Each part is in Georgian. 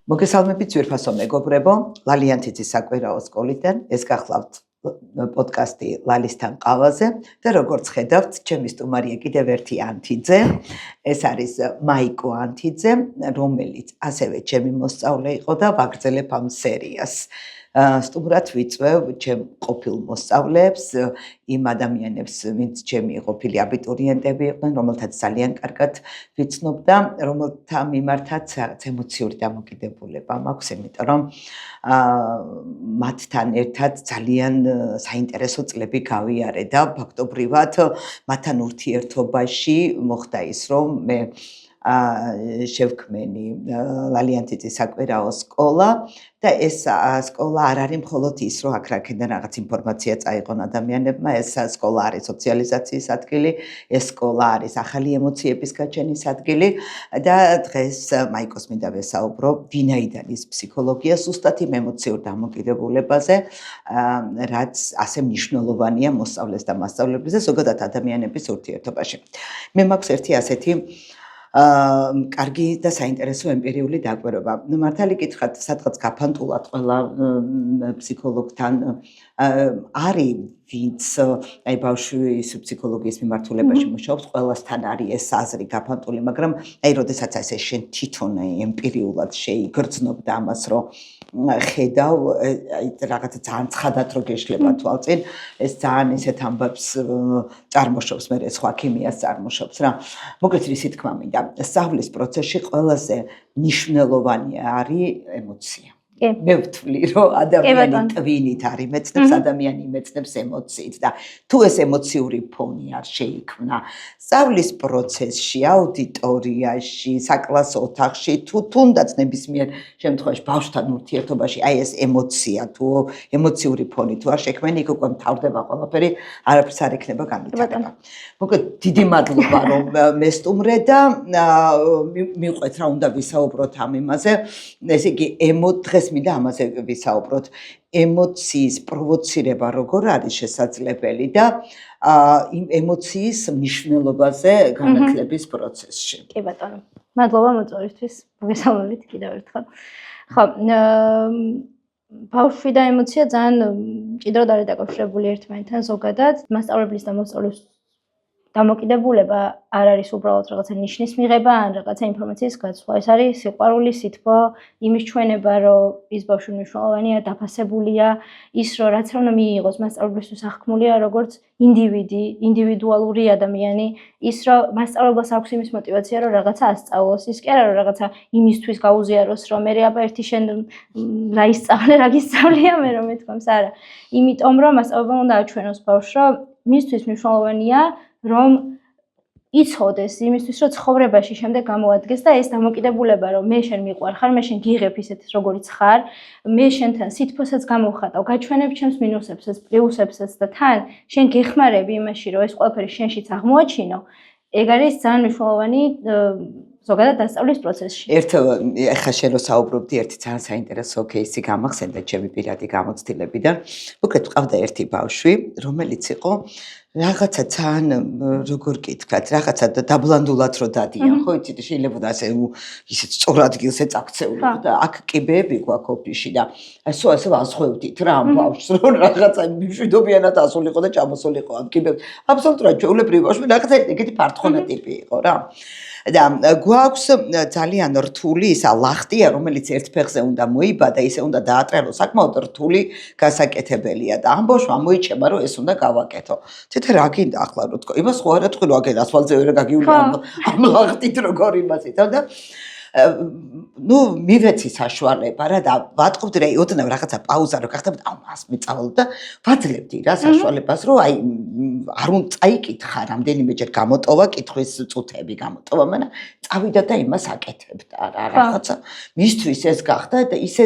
მოგესალმებით ძვირფასო მეგობრებო, ლალიანთიძის საკვირაო სკოლიდან. ეს გახლავთ პოდკასტი ლალისთან ყავაზე და როგორც ხედავთ, ჩემი სტუმარია კიდევ ერთი ანთიძე. ეს არის მაიკო ანთიძე, რომელიც ასევე ჩემი მოსწავლე იყო და ვაგრძელებ ამ სერიას. სტუმრად ვიწვევ ჩემ ყოფილ მოსწავლეებს, იმ ადამიანებს, ვინც ჩემი ყოფილი აბიტურიენტები იყვნენ, რომელთაც ძალიან კარგად ვიცნობ და რომელთა მიმართაც ემოციური დამოკიდებულება მაქვს, იმიტომ რომ მათთან ერთად ძალიან საინტერესო წლები გავიარე და ფაქტობრივად მათთან ურთიერთობაში მოხდა ის, რომ მე შევქმენი ლალიანთიძის საკვირაო სკოლა და ეს სკოლა არ არის მხოლოდ ის, რომ აქ-აქედან რაღაც ინფორმაცია წაიღონ ადამიანებმა, ეს სკოლა არის სოციალიზაციის ადგილი, ეს სკოლა არის ახალი ემოციების გაჩენის ადგილი და დღეს მაიკოს მინდა ვესაუბრო, ვინაიდან ის ფსიქოლოგია ზუსტად იმ ემოციურ დამოკიდებულებაზე, რაც ასე მნიშვნელოვანია მოსწავლეს და მასწავლებლის და ზოგადად ადამიანების ურთიერთობაში. მე მაქვს ერთი ასეთი კარგი და საინტერესო ემპირიული დაკვირვება. მართალი გითხრათ, სადღაც გაფანტულად ყველა ფსიქოლოგთან არის ვინც აი ბავშვის ფსიქოლოგიის მიმართულებაში მუშაობს, ყველასთან არის ეს აზრი გაფანტული, მაგრამ აი როდესაც ასე შენ თვითონ ემპირიულად შეიგრძნობ და ამას რომ ხედავ, აი რაღაცა ძალიან ცხადად რო გეშლება თვალწინ, ეს ძალიან ისეთ ამბებს წარმოშობს, მე სხვა ქიმიას წარმოშობს რა. მოკლედ ისი თქმა მინდა, სწავლის პროცესში ყველაზე მნიშვნელოვანი არის ემოცია. მე ვთვლი, რომ ადამიანი ტვინით არ იმეცნებს, ადამიანი იმეცნებს ემოციით და თუ ეს ემოციური ფონი არ შეიქმნა სწავლის პროცესში, აუდიტორიაში, საკლასო ოთახში, თუ თუნდაც ნებისმიერ შემთხვევაში ბავშვთან ურთიერთობაში, აი ეს ემოცია, თუ ემოციური ფონი თუ არ შექმენი, იქ უკვე მთავრდება ყველაფერი, არაფერს არ იქნება განვითარება. მოკლედ, დიდი მადლობა, რომ მესტუმრე და მიყვეთ რა უნდა ვისაუბროთ ამ იმაზე. ესე იგი, დღეს მინდა ამაზე ვისაუბროთ. ემოციის პროვოცირება როგორ არის შესაძლებელი და იმ ემოციის მნიშვნელობაზე განათლების პროცესში. კი ბატონო. მადლობა მოწვევისთვის. მოგესალმებით კიდევ ერთხელ. ხო, ბავშვი და ემოცია ძალიან მჭიდროდ არის დაკავშირებული ერთმანეთთან ზოგადად. მასწავლებლის და მოსწავლეს დამოკიდებულება არ არის უბრალოდ რაღაცა ნიშნის მიღება ან რაღაცა ინფორმაციის გაცვლა. ეს არის სიყვარული, სითბო, იმის ჩვენება, რომ ის ბავშვი მნიშვნელოვანია, დაფასებულია, ის რომ რაც უნდა მიიღოს მასწავლებლისთვის აღქმულია როგორც ინდივიდი, ინდივიდუალური ადამიანი, ის რომ მასწავლებლას აქვს იმის мотиваცია, რომ რაღაცა ასწავლოს, ის კი არა რომ რაღაცა იმისთვის გაუზიაროს, რომ მე აბა ერთი შენ რა ისწავლე, რა გისწავლია მე რომ მეთქვამს, არა. იმიტომ რომ მასწავლებელმა უნდა აჩვენოს ბავშვს, რომ მისთვის მნიშვნელოვანია რომ იცოდეს იმისთვის, რომ ცხოვრებაში შემდეგ გამოადგეს და ეს დამოკიდებულება, რომ მე შენ მიყვარხარ, მე შენ გიღებ ისეთ როგორიც ხარ, მე შენთან სითბოსაც გამოვხატავ, გაჩვენებ ჩემს მინუსებსაც, პლუსებსაც და თან შენ გეხმარები იმაში, რომ ეს ყველაფერი შენშიც აღმოაჩინო, ეგ არის ძალიან მნიშვნელოვანი ზოგადად დასწავლის პროცესში. ეხლა შენ რო საუბრობდი, ერთი ძალიან საინტერესო кейსი გამახსენდა ჩემი პირადი გამოცდილებიდან. მოკლედ ყავდა ერთი ბავშვი, რომელიც იყო რაღაცა ძალიან როგორ გითხრათ, რაღაცა დაბლანდულად რო დადიან, ხო იცით, შეიძლება და ასე ისეთ სწორ ადგილზე წაქცეულობ და აქ კიბეები გვაქვს ოფისში და ასე ვაზღვევდით რა ამ ბავშვს, რომ რაღაცა მშვიდობიანად ასულიყო და ჩამოსულიყო ამ კიბეებში. აბსოლუტურად ჩვეულებრივი ბავშვი, რაღაცა ეგეთი ფარტხოვნა ტიპი იყო რა. და გვაქვს ძალიან რთული ისა ლახტია, რომელიც ერთ ფეხზე უნდა მოიბადა, ისე უნდა დაატრელო, საკმაოდ რთული გასაკეთებელია და ამ ბავშვმა მოიჩება, რომ ეს უნდა გავაკეთო. თეთრ რა გინდა ახლა რო თქო, იმას ხო არა თქვი რომ აგერ ასფალტზე ვერ გაგივლი ამ ლახტით როგორ იმასით და მივეცი საშუალება რა და ვატყობდი რა ოდნავ რაღაცა პაუზა რო გახდებოდა ამას მეწავალ და ვაძლევდი რა საშუალებას რომ აი არ უნდა წაიკითხა რამდენიმეჯერ გამოტოვა კითხვის წუთები გამოტოვა მაგრამ წავიდა და იმას აკეთებდა რა რაღაცა მისთვის ეს გახდა და ისე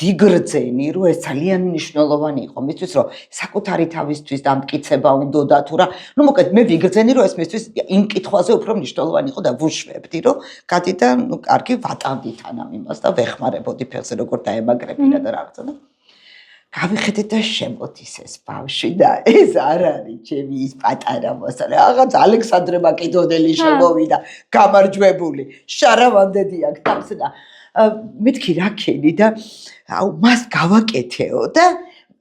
ვიგრძენი რომ ეს ძალიან მნიშვნელოვანი იყო მისთვის რომ საკუთარი თავისთვის დამტკიცება უნდოდა თუ რა ნუ მოკლედ მე ვიგრძენი რომ ეს მისთვის იმ კითხვაზე უფრო მნიშვნელოვანი იყო და ვუშვებდი რომ გადი და ნუ კარგი ვატანდი თან ამ იმას და ვეხმარებოდი ფეხზე როგორ დაემაგრებინა და რაღაცა და გავიხედე და შემოდის ეს ბავშვი და ეს არ არის ჩემი ის პატარა მოსწავლე რაღაც ალექსანდრე მაკედონელი შემოვიდა გამარჯვებული შარავანდედი აქ თავს და მეთქი რა ქენი და აუ მას გავაკეთეო და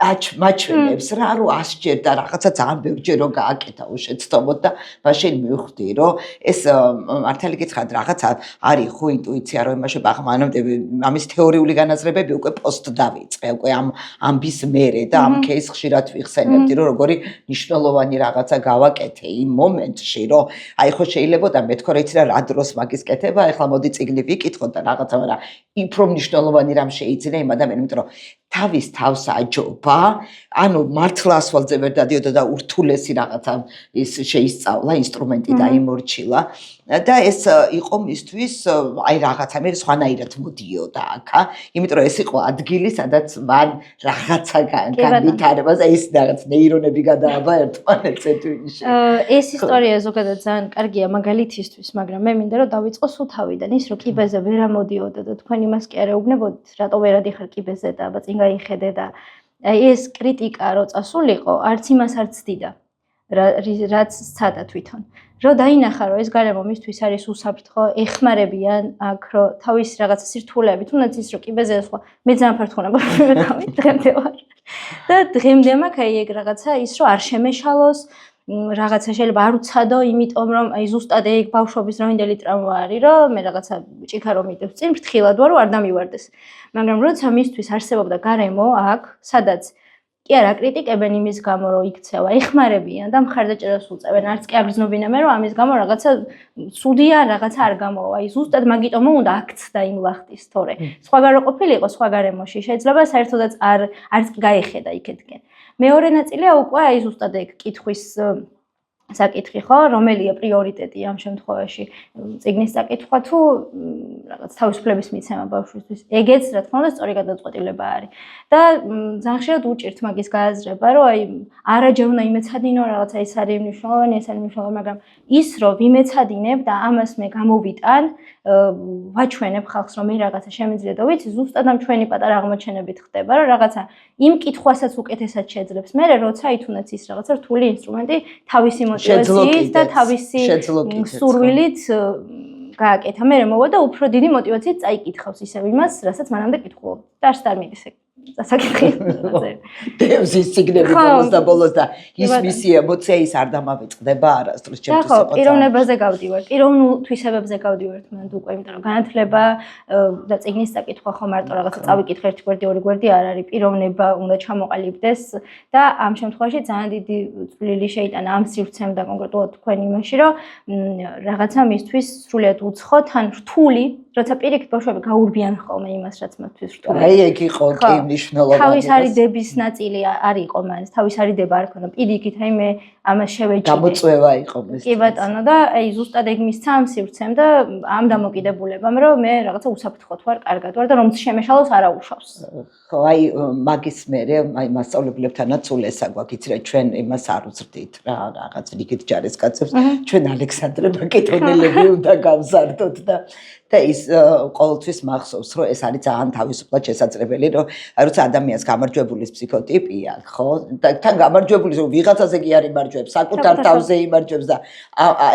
მაჩვენებს რა რომ 100 ჯერ და რაღაცა ძალიან ბევრჯერ რომ გააკეთა უშეცდომოდ და მაშინ მივხვდი რომ ეს მართალი გითხრათ რაღაცა არის ხო ინტუიცია რომ იმაში ბაღმანამდე ამის თეორიული განაზრებები უკვე პოსტ დავიწყე უკვე ამ ამბის მერე და ამ кейს ხშირად ვიხსენებდი რომ როგორი მნიშვნელოვანი რაღაცა გავაკეთე იმ მომენტში რომ აი ხო შეიძლება და მეთქო რა იცი რა დროს მაგის კეთება ეხლა მოდი წიგნი ვიკითხოთ და რაღაცა მაგრამ უფრო მნიშვნელოვანი რამ შეიძინა იმ ადამიანს იმიტომ რომ თავის თავს აჯობა, ანუ მართლა ასვალზე ვერ დადიოდა და ურთულესი რაღაცა ის შეისწავლა, ინსტრუმენტი დაიმორჩილა და ეს იყო მისთვის აი რაღაცა მე სხვანაირად მოდიოდა აქა, იმიტომ რომ ეს იყო ადგილი, სადაც მან რაღაცა განვითარებას, აი ეს რაღაც ნეირონები გადააბა ერთმანეთს ეთვინში. ეს ისტორია ზოგადად ძალიან კარგია მაგალითისთვის, მაგრამ მე მინდა რომ დავიწყო სულ თავიდან, ის რომ კიბეზე ვერ ამოდიოდა და თქვენ იმას კი არ ეუბნებოდით, რატო ვერ ადიხარ კიბეზე და აბა წინ გაიხედე და აი ეს კრიტიკა რო წასულიყო, არც იმას არ ცდიდა, რაც სცადა თვითონ. რო დაინახა რომ ეს გარემო მისთვის არის უსაფრთხო, ეხმარებიან აქ რო თავის რაღაცა სირთულეები, თუნდაც ის რომ კიბეზე სხვა მე ძალიან ფართოვნება ვიყავით დღემდე ვარ. და დღემდე მაქვს აი ეგ რაღაცა ის რომ არ შემეშალოს რაღაცა შეიძლება არ უცადო, იმიტომ რომ აი ზუსტად ეგ ბავშვობის რაინდელი ტრაუმა არის, რომ მე რაღაცა ჭიქა რომ მიდევს წინ ფრთხილად ვარ, რომ არ დამივარდეს. მაგრამ როცა მისთვის არსებობდა გარემო აქ, სადაც კი არა კრიტიკებენ იმის გამო, რომ იქცევა, ეხმარებიან და მხარდაჭერას უწევენ, არც კი აგრძნობინა მე, რომ ამის გამო რაღაცა ცუდია, რაღაცა არ გამოვა. აი ზუსტად მაგიტომ უნდა აქცდა იმ ლახტის, თორე სხვაგან რო ყოფილიყო, სხვა გარემოში შეიძლება საერთოდაც არც კი გაიხედა იქეთკენ. მეორე ნაწილია უკვე აი ზუსტად ეგ კითხვის საკითხი ხო, რომელია პრიორიტეტი ამ შემთხვევაში, წიგნის საკითხვა თუ რაღაც თავისუფლების მიცემა ბავშვისთვის. ეგეც რა თქმა უნდა სწორი გადაწყვეტილება არის. და ძალიან ხშირად უჭირთ მაგის გააზრება, რომ აი არაჯერ უნდა იმეცადინო რაღაცა ეს არის მნიშვნელოვანი, ეს არის მნიშვნელოვანი, მაგრამ ის რომ ვიმეცადინებ და ამას მე გამოვიტან, ვაჩვენებ ხალხს რომ მე რაღაცა შემიძლია და ვიცი, ზუსტად ამ ჩვენი პატარა აღმოჩენებით ხდება, რომ რაღაცა იმ კითხვასაც უკეთესად შეძლებს. მე როცა ითუნაც ის რაღაცა რთული ინსტრუმენტი თავისი მოტივაციით და თავისი სურვილით გააკეთა. მე მოვა და უფრო დიდი მოტივაციით წაიკითხავს ისევ იმას, რასაც მანამდე კითხულობ. და არც არ მიდის ეგ დასაკითხი. დევს ის ციგნები ბოლოს და ის მისი ემოცია ის არ დამავიწყდება არასდროს ჩემთვის იყო. ხო, პიროვნებაზე გავდივართ, პიროვნულ თვისებებზე გავდივართ მანდ უკვე, იმიტომ რომ განათლება და წიგნის საკითხვა ხო მარტო რაღაცა წავიკითხე ერთი გვერდი, ორი გვერდი არ არის, პიროვნება უნდა ჩამოყალიბდეს და ამ შემთხვევაში ძალიან დიდი წვლილი შეიტანა ამ სივრცემ და კონკრეტულად თქვენ იმაში, რომ რაღაცა მისთვის სრულიად უცხო, თან რთული როცა პირიქით ბავშვები გაურბიან ხოლმე იმას, რაც მათთვის რთული. აი ეგ იყო კი მნიშვნელოვანი. თავის არიდების ნაწილი არ იყო მან, თავის არიდება არ ქონდა. პირიქით აი მე ამას შევეჭიდე. გამოწვევა იყო ეს. კი ბატონო და აი ზუსტად ეგ მისცა ამ სივრცემ და ამ დამოკიდებულებამ, რომ მე რაღაცა უსაფრთხოდ ვარ, კარგად ვარ და რომ შემეშალოს არა უშავს. ხო, აი მაგის მერე აი მასწავლებლებთანაც სულესა გვაქვს, იცი რა ჩვენ იმას არ უძრდით რა რაღაც რიგით ჯარისკაცებს, ჩვენ ალექსანდრე მაკედონელები უნდა გავზარდოთ და ის ყოველთვის მახსოვს, რომ ეს არის ძალიან თავისუფლად შესაძლებელი, რომ როცა ადამიანს გამარჯვებულის ფსიქოტიპი აქვს, ხო? და თან გამარჯვებულის რომ ვიღაცაზე კი არ იმარჯვებს, საკუთარ თავზე იმარჯვებს და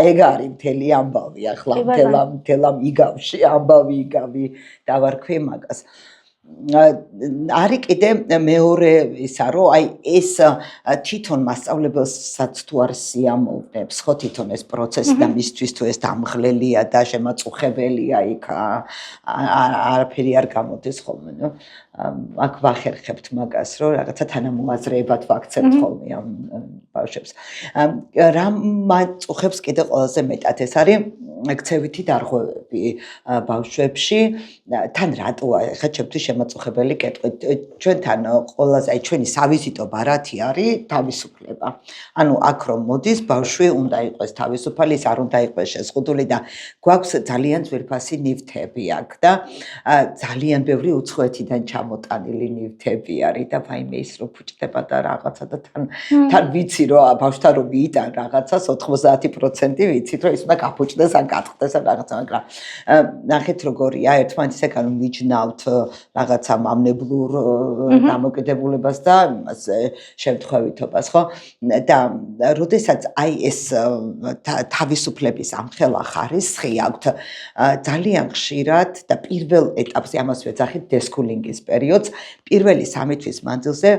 ეგ არის მთელი ამბავი ახლა მთელ იგავში, ამბავი იგავი დავარქვი მაგას. არის კიდე მეორე ისა, რომ აი ეს თვითონ მასწავლებელსაც თუ არ სიამოვნებს, ხო თვითონ ეს პროცესი და მისთვის თუ ეს დამღლელია და შემაწუხებელია იქ არაფერი არ გამოდის ხოლმე, ნუ აქ ვახერხებთ მაგას, რომ რაღაცა თანამოაზრეებად ვაქცევთ ხოლმე ამ ბავშვებს. რა მაწუხებს კიდე ყველაზე მეტად ეს არის ქცევითი დარღვევები ბავშვებში, თან რატოა ხა ჩემთვის შემაწუხებელი კეთყვი. ჩვენთან ყველაზე აი ჩვენი სავიზიტო ბარათი არის თავისუფლება. ანუ აქ რომ მოდის ბავშვი უნდა იყოს თავისუფალი, ის არ უნდა იყოს შეზღუდული და გვაქვს ძალიან ძვირფასი ნივთები აქ და ძალიან ბევრი უცხოეთიდან ჩამოტანილი ნივთები არის და ვაიმე ის რომ ფუჭდება და რაღაცა და თან ვიცი რომ ბავშვთან რომ მიიტან რაღაცას 90% ვიცით რომ ის უნდა გაფუჭდეს ან გატყდეს ან რაღაცა, მაგრამ ნახეთ როგორია, ერთმანეთისგან მიჯნავთ რაღაცა მამნებლურ დამოკიდებულებას და იმას შემთხვევითობას, ხო? და როდესაც აი ეს თავისუფლების ამხელა ხარისხი აქვთ ძალიან ხშირად და პირველ ეტაპზე ამას ვეძახით დესკულინგის პერიოდს, პირველი 3 თვის მანძილზე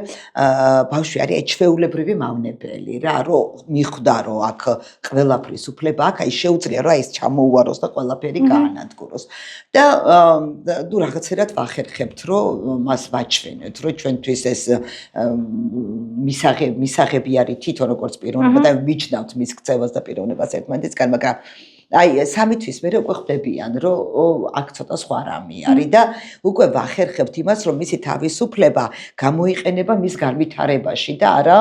ბავშვი არის ეჩვეულებრივი მავნებელი რა, რომ მიხვდა რომ აქ ყველაფრის უფლება აქვს, აი შეუძლია რომ ეს ჩამოუვაროს და ყველაფერი გაანადგუროს. და ნუ რაღაცერად ვახერხებთ რომ მას ვაჩვენოთ, რომ ჩვენთვის ეს მისაღები არის თვითონ როგორც პიროვნება და მიჯნავთ მის ქცევას და პიროვნებას ერთმანეთისგან, მაგრამ აი 3 თვის მერე უკვე ხვდებიან რომ აქ ცოტა სხვა რამე არის და უკვე ვახერხებთ იმას რომ მისი თავისუფლება გამოიყენება მის განვითარებაში და არა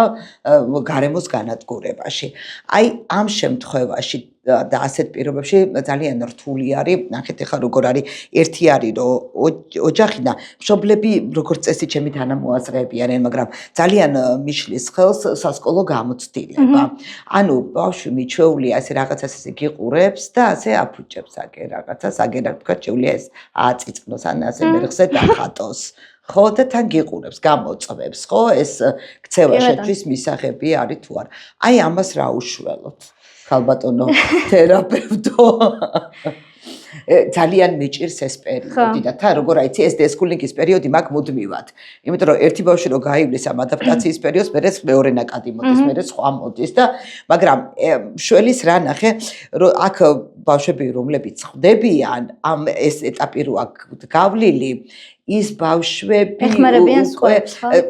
გარემოს განადგურებაში. აი ამ შემთხვევაში და ასეთ პირობებში ძალიან რთული არის. ნახეთ ახლა როგორ არის, ერთი არის რომ ოჯახი და მშობლები როგორც წესი ჩემი თანამოაზრეები არიან, მაგრამ ძალიან მიშლის ხელს სასკოლო გამოცდილება. ანუ ბავშვი მიჩვეულია ასე რაღაცას ესე გიყურებს და ასე აფუჭებს აგე რაღაცას, აგე რა თქვა შეუძლია ეს აწიწნოს ან ასე მერხზე დახატოს. ხო და თან გიყურებს, გამოწვევს, ხო ეს ქცევა შეთვის მისაღები არის თუ არა. აი ამას რა უშველოთ? ხალბატონო თერაპევტო ძალიან მეჭირს ეს პერიოდი და თან როგორ აიცი ეს დესკულინგის პერიოდი მაგ მუდმივად. იმიტომ რომ ერთი ბავშვი რო გაივლის ამ ადაპტაციის პერიოდს, მერე მეორე ნაკადი მოდის, მერე სხვა მოდის და მაგრამ შველის რა ნახე, რომ აქ ბავშვები რომლებიც ხვდებიან, ამ ეს ეტაპი რო აქ გავლილი ის ბავშვები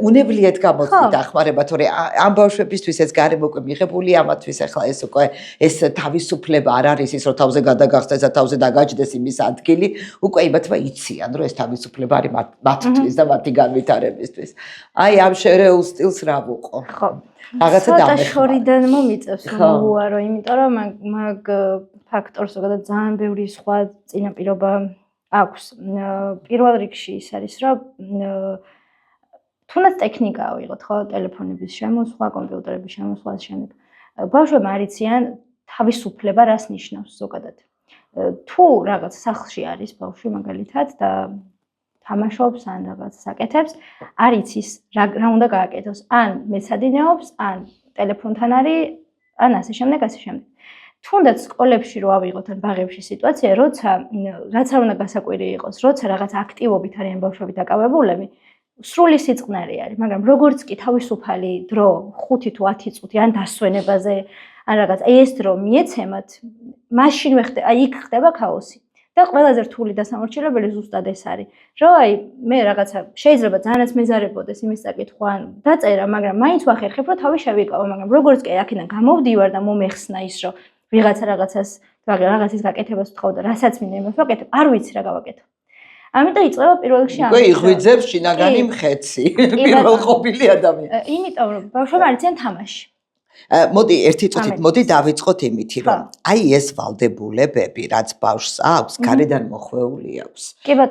უნებლიეთ გამოწვით ახმარება, თორე ამ ბავშვებისთვის ეს გარემო უკვე მიღებული, ამათთვის ახლა ეს უკვე ეს თავისუფლება არ არის ის რომ თავზე გადაგახსნეს და თავზე დაგაჯდეს იმის ადგილი, უკვე იმათმა იციან რომ ეს თავისუფლება არის მათთვის და მათი განვითარებისთვის. აი ამ შერეულ სტილს რა ვუყო? ხო. რაღაცა დამეხმარა. შორიდან მომიწევს მოუარო, იმიტომ რომ მაგ ფაქტორს ზოგადად ძალიან ბევრი სხვა წინაპირობა აქვს. პირველ რიგში ის არის, რომ თუნდაც ტექნიკა ავიღოთ, ხო, ტელეფონების შემოსვლა, კომპიუტერების შემოსვლის შემდეგ. ბავშვებმა არ იციან თავისუფლება რას ნიშნავს ზოგადად. თუ რაღაც სახლში არის ბავშვი მაგალითად და თამაშობს ან რაღაც აკეთებს, არ იცის რა უნდა გააკეთოს. ან მეცადინეობს, ან ტელეფონთან არის, ან ასე შემდეგ, ასე შემდეგ. თუნდაც სკოლებში რო ავიღოთ ან ბაღებში სიტუაცია, როცა რაც არ უნდა გასაკვირი იყოს, როცა რაღაც აქტივობით არიან ბავშვები დაკავებულები, სრული სიწყნარი არის, მაგრამ როგორც კი თავისუფალი დრო 5 თუ 10 წუთი ან დასვენებაზე, ან რაღაც ეს დრო მიეცემათ, მაშინვე იქ ხდება ქაოსი. და ყველაზე რთული დასამორჩილებელი ზუსტად ეს არის, რომ აი მე რაღაცა შეიძლება ძალიანაც მეზარებოდეს იმის წაკითხვა, ან დაწერა, მაგრამ მაინც ვახერხებ, რომ თავი შევიკავო, მაგრამ როგორც კი აქედან გამოვდივარ და მომეხსნა ის, რომ ვიღაცა რაღაცას რაღაცის გაკეთებას ვთხოვ და რასაც მინდა იმას ვაკეთებ, არ ვიცი რა გავაკეთო. ამიტომ იწყება პირველ რიგში ამით. უკვე იღვიძებს შინაგანი მხეცი, პირველყოფილი ადამიანი. იმიტომ რომ ბავშვები არ იციან თამაში. მოდი ერთი წუთით მოდი დავიწყოთ იმითი რომ აი ეს ვალდებულებები რაც ბავშვს აქვს გარედან მოხვეული აქვს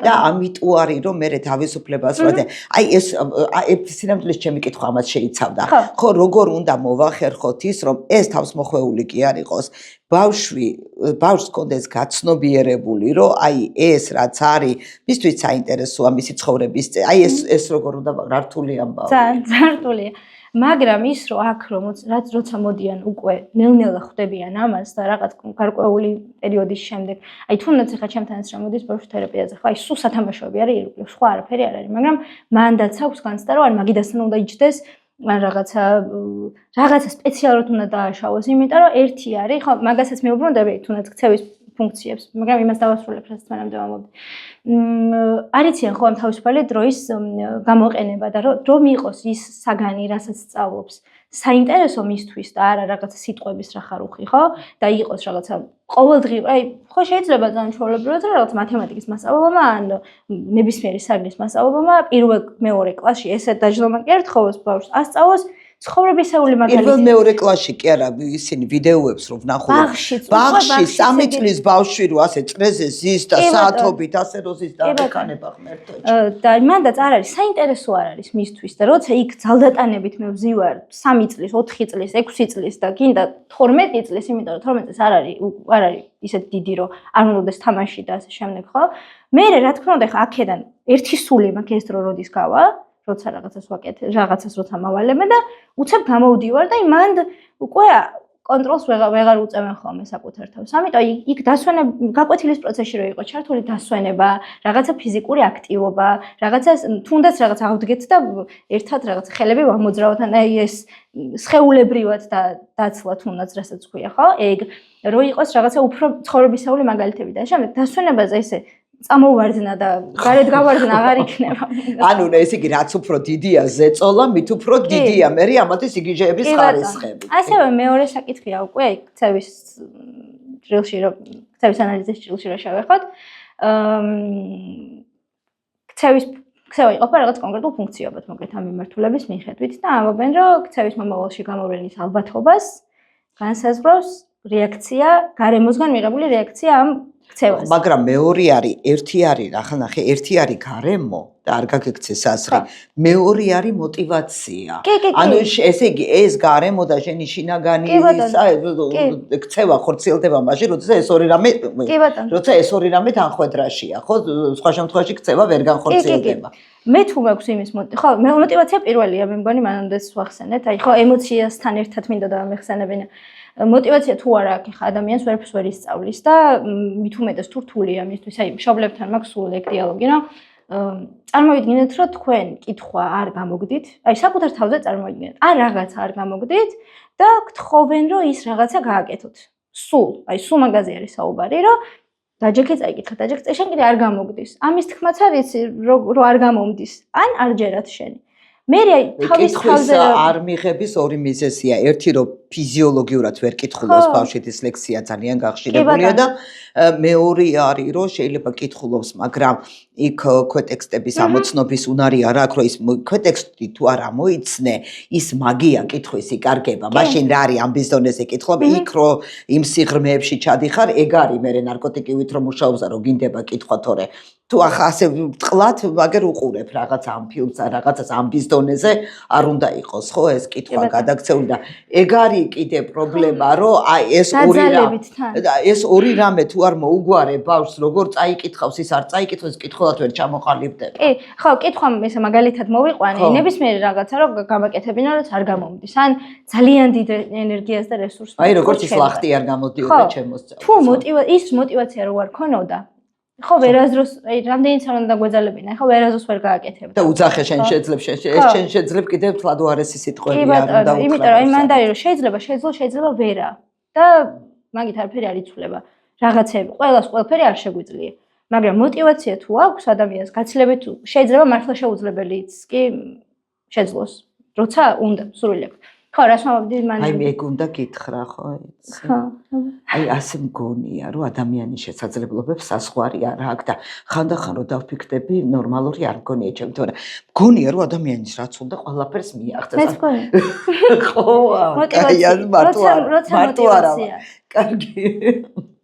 და ამიტომ არის რომ მე თავისუფლებას ვაძე აი ეს სინამდვილეს ჩემი კითხვა ამას შეიცავდა ხო როგორ უნდა მოვახერხოთ ის რომ ეს თავს მოხვეული კი არ იყოს ბავშვს კონდეს გაცნობიერებული რომ აი ეს რაც არის მისთვის საინტერესოა მისი ცხოვრების აი ეს როგორ უნდა რართული ამბავი ძალიან რთულია მაგრამ ის რომ აქ რაც როცა მოდიან უკვე ნელ-ნელა ხვდებიან ამას და რაღაც გარკვეული პერიოდის შემდეგ აი თუნდაც ახლა ჩემთან ეს რა მოდის ბავშვ თერაპიაზე ხო აი სულ სათამაშოები არის ირგვლივ სხვა არაფერი არ არის მაგრამ მანდაც აქვს განცდა რომ არ მაგიდასთან უნდა იჯდეს ან რაღაცა სპეციალურად უნდა დააშავოს იმიტომ რომ ერთი არის ხო მაგასაც მეუბრუნდები თუნდაც ქცევის ფუნქციებს მაგრამ იმას დავასრულებ რასაც მანამდე ვამბობდი არ იციან ხო ამ თავისუფალი დროის გამოყენება და რომ იყოს ის საგანი რასაც სწავლობს საინტერესო მისთვის და არა რაღაცა სიტყვების რა ხარუხი ხო და იყოს რაღაცა ყოველდღიურად აი ხო შეიძლება ძალიან ჩვეულებრივად რაღაც მათემატიკის მასწავლებლმა ან ნებისმიერი საგნის მასწავლებლმა პირველ მეორე კლასში ესე დაждომა კი არ თხოვოს ბავშვს ასწავლოს ცხოვრებისეული პირველ მაგალითი. მეორე კლასში კი არა ისინი ვიდეოებს რომ ვნახულობ. ბაღში 13 წლის ბავშვი რო ასე წრეზე ზის და საათობით ასე რო ზის და ეკანება ღმერთო. და მანდაც არ არის საინტერესო არ არის მისთვის და როცა იქ ძალდატანებით მე ვზივარ 3 წლის, 4 წლის, 6 წლის და გინდა 12 წლის, იმიტომ რომ 12 წლის არ არის ისეთ დიდი რომ არ უნდადეს თამაში და ასე შემდეგ, ხო? მე რა თქმა უნდა ხა აქედან ერთი სული მაქვს ეს დრო როდის გავა, როცა რაღაცას ვაკეთე, რაღაცას როცა მავალებე და უცებ გამოვდივარ და მანდ უკვე კონტროლს ვეღარ უწევენ ხოლმე საკუთარ თავს. ამიტომ იქ გაკვეთილის პროცესში რო იყო ჩართული დასვენება, რაღაცა ფიზიკური აქტივობა, რაღაცას თუნდაც რაღაც ავდგეთ და ერთად რაღაც ხელები ვამოძრავოთ, აი ეს სხეულებრივად და დაცლა თუნდაც რასაც ქვია, ხო? ეგ რო იყოს რაღაცა უფრო ცხოვრებისეული მაგალითები და შემდეგ დასვენებაზე ესე წამოვარდნა და გარეთ გავარდნა აღარ იქნება. ანუ ესე იგი რაც უფრო დიდია ზეწოლა, მით უფრო დიდია მე ამათი სიგიჟეების ხარისხები. ასევე მეორე საკითხია უკვე ქცევის ჭრილში რომ ქცევის ანალიზის ჭრილში რა შევეხოთ. ქცევა იყოფა რაღაც კონკრეტულ ფუნქციებად, მოკლედ ამ მიმართულების მიხედვით და ამბობენ რომ ქცევის მომავალში გამოვლენის ალბათობას განსაზღვრავს რეაქცია, გარემოსგან მიღებული რეაქცია ამ ქცევას. მაგრამ მეორე არის, ერთი არის, ახლა ნახე, ერთი არის გარემო და არ გაგექცეს ასრი. მეორე არის мотиваცია. ანუ ესე იგი ეს გარემო და შენი შინაგანი ქცევა ხორციელდება მაშინ, როცა ეს ორი რამე როცა ეს ორი რამე თანხვედრაშია, ხო? სხვა შემთხვევაში ქცევა ვერ განხორციელდება. მე თუ მაქვს იმის ხო, мотиваცია პირველია, მე მგონი მანამდეც ვახსენეთ. აი ხო, ემოციასთან ერთად მინდა და მეხსენებინა. мотиваცია თუ არა აქვს, ხა ადამიანს ვერაფერს ვერ ისწავლის და მით უმეტეს თუ რთულია მისთვის, აი მშობლებთან მაქვს სულ ეგ დიალოგი, რომ წარმოვიდგინეთ, რომ თქვენ კითხვა არ გამოგდით, აი საკუთარ თავზე წარმოვიდგინეთ, ან რაღაცა არ გამოგდით და გთხოვენ, რომ ის რაღაცა გააკეთოთ. სულ მაგაზე არის საუბარი, რომ დაჯექე წაიკითხა, დაჯექე, შენ კიდე არ გამოგდის. ამის თქმაც არის, რომ არ გამომდის, ან არ ჯერათ შენი. მე თავის თავზე არ მიღების ორი მიზეზია. ერთი რომ ფიზიოლოგიურად ვერ კითხულობს ბავშვი დისლექსია ძალიან გახშირებულია და მეორე არის რომ შეიძლება კითხულობს, მაგრამ იქ ქვეტექსტების ამოცნობის უნარი არ აქვს, რომ ის ქვეტექსტი თუ არ ამოიცნე, ის მაგია კითხვის იკარგება. მაშინ რა არის ამბის დონეზე კითხვა, იქ რომ იმ სიღრმეებში ჩადიხარ, ეგ არის მე ნარკოტიკივით რომ მუშაობს, რომ გინდება კითხვა თორე თუ ახლა ასე ტყლად მაგერ უყურებ რაღაც ამ ფილმს, რაღაცას ამბის დონეზე არ უნდა იყოს, ხო, ეს კითხვა გადაქცეული და ეგ არის კიდე პრობლემა, რომ აი ეს ორი რამე თუ არ მოუგვარე ბავშვს, როგორ წაიკითხავს, ის არ წაიკითხავს, კითხულად ვერ ჩამოყალიბდება. კი, ხო, კითხვა ესე მაგალითად მოვიყვანე, ნებისმიერ რაღაცა რომ გამაკეთებინა, რომ არ გამომდის. ან ძალიან დიდ ენერგიას და რესურსს. აი როგორც ის ლახტი არ გამოდიოდა ჩემოს წელს. თუ ის мотиваცია რო არ ქონოდა ხო ვერაზროს აი რამდენიც არ უნდა დაგვეძალებინა ხო ვერაზროს ვერ გააკეთებ და უძახე შენ შეძლებ შენ შეძლებ კიდევ თლადო არესი სიტყვები არ უნდა უთხრა იმიტომ რომ აი მანდარი რომ შეიძლება ვერა და მაგით არაფერი არ იცვლება რაღაცები ყველაფერი არ შეგვიძლია მაგრამ мотиваცია თუ აქვს ადამიანს გაცილებით შეიძლება მართლა შეუძლებელიც კი შეძლოს როცა უნდა სრულიად ხო რას მოვიდი მან აი მე გუნდა გითხრა ხო იცი აი ასე მგონია რომ ადამიანის შესაძლებლობებს საზღვარი არ აქვს და ხანდახან რომ დავფიქრდები ნორმალური არ მგონია ჩემთვის მაგრამ მგონია რომ ადამიანის რაც უნდა ყველაფერს მიაღწევს მეც მგონია ხო აი ან მარტო არა კარგი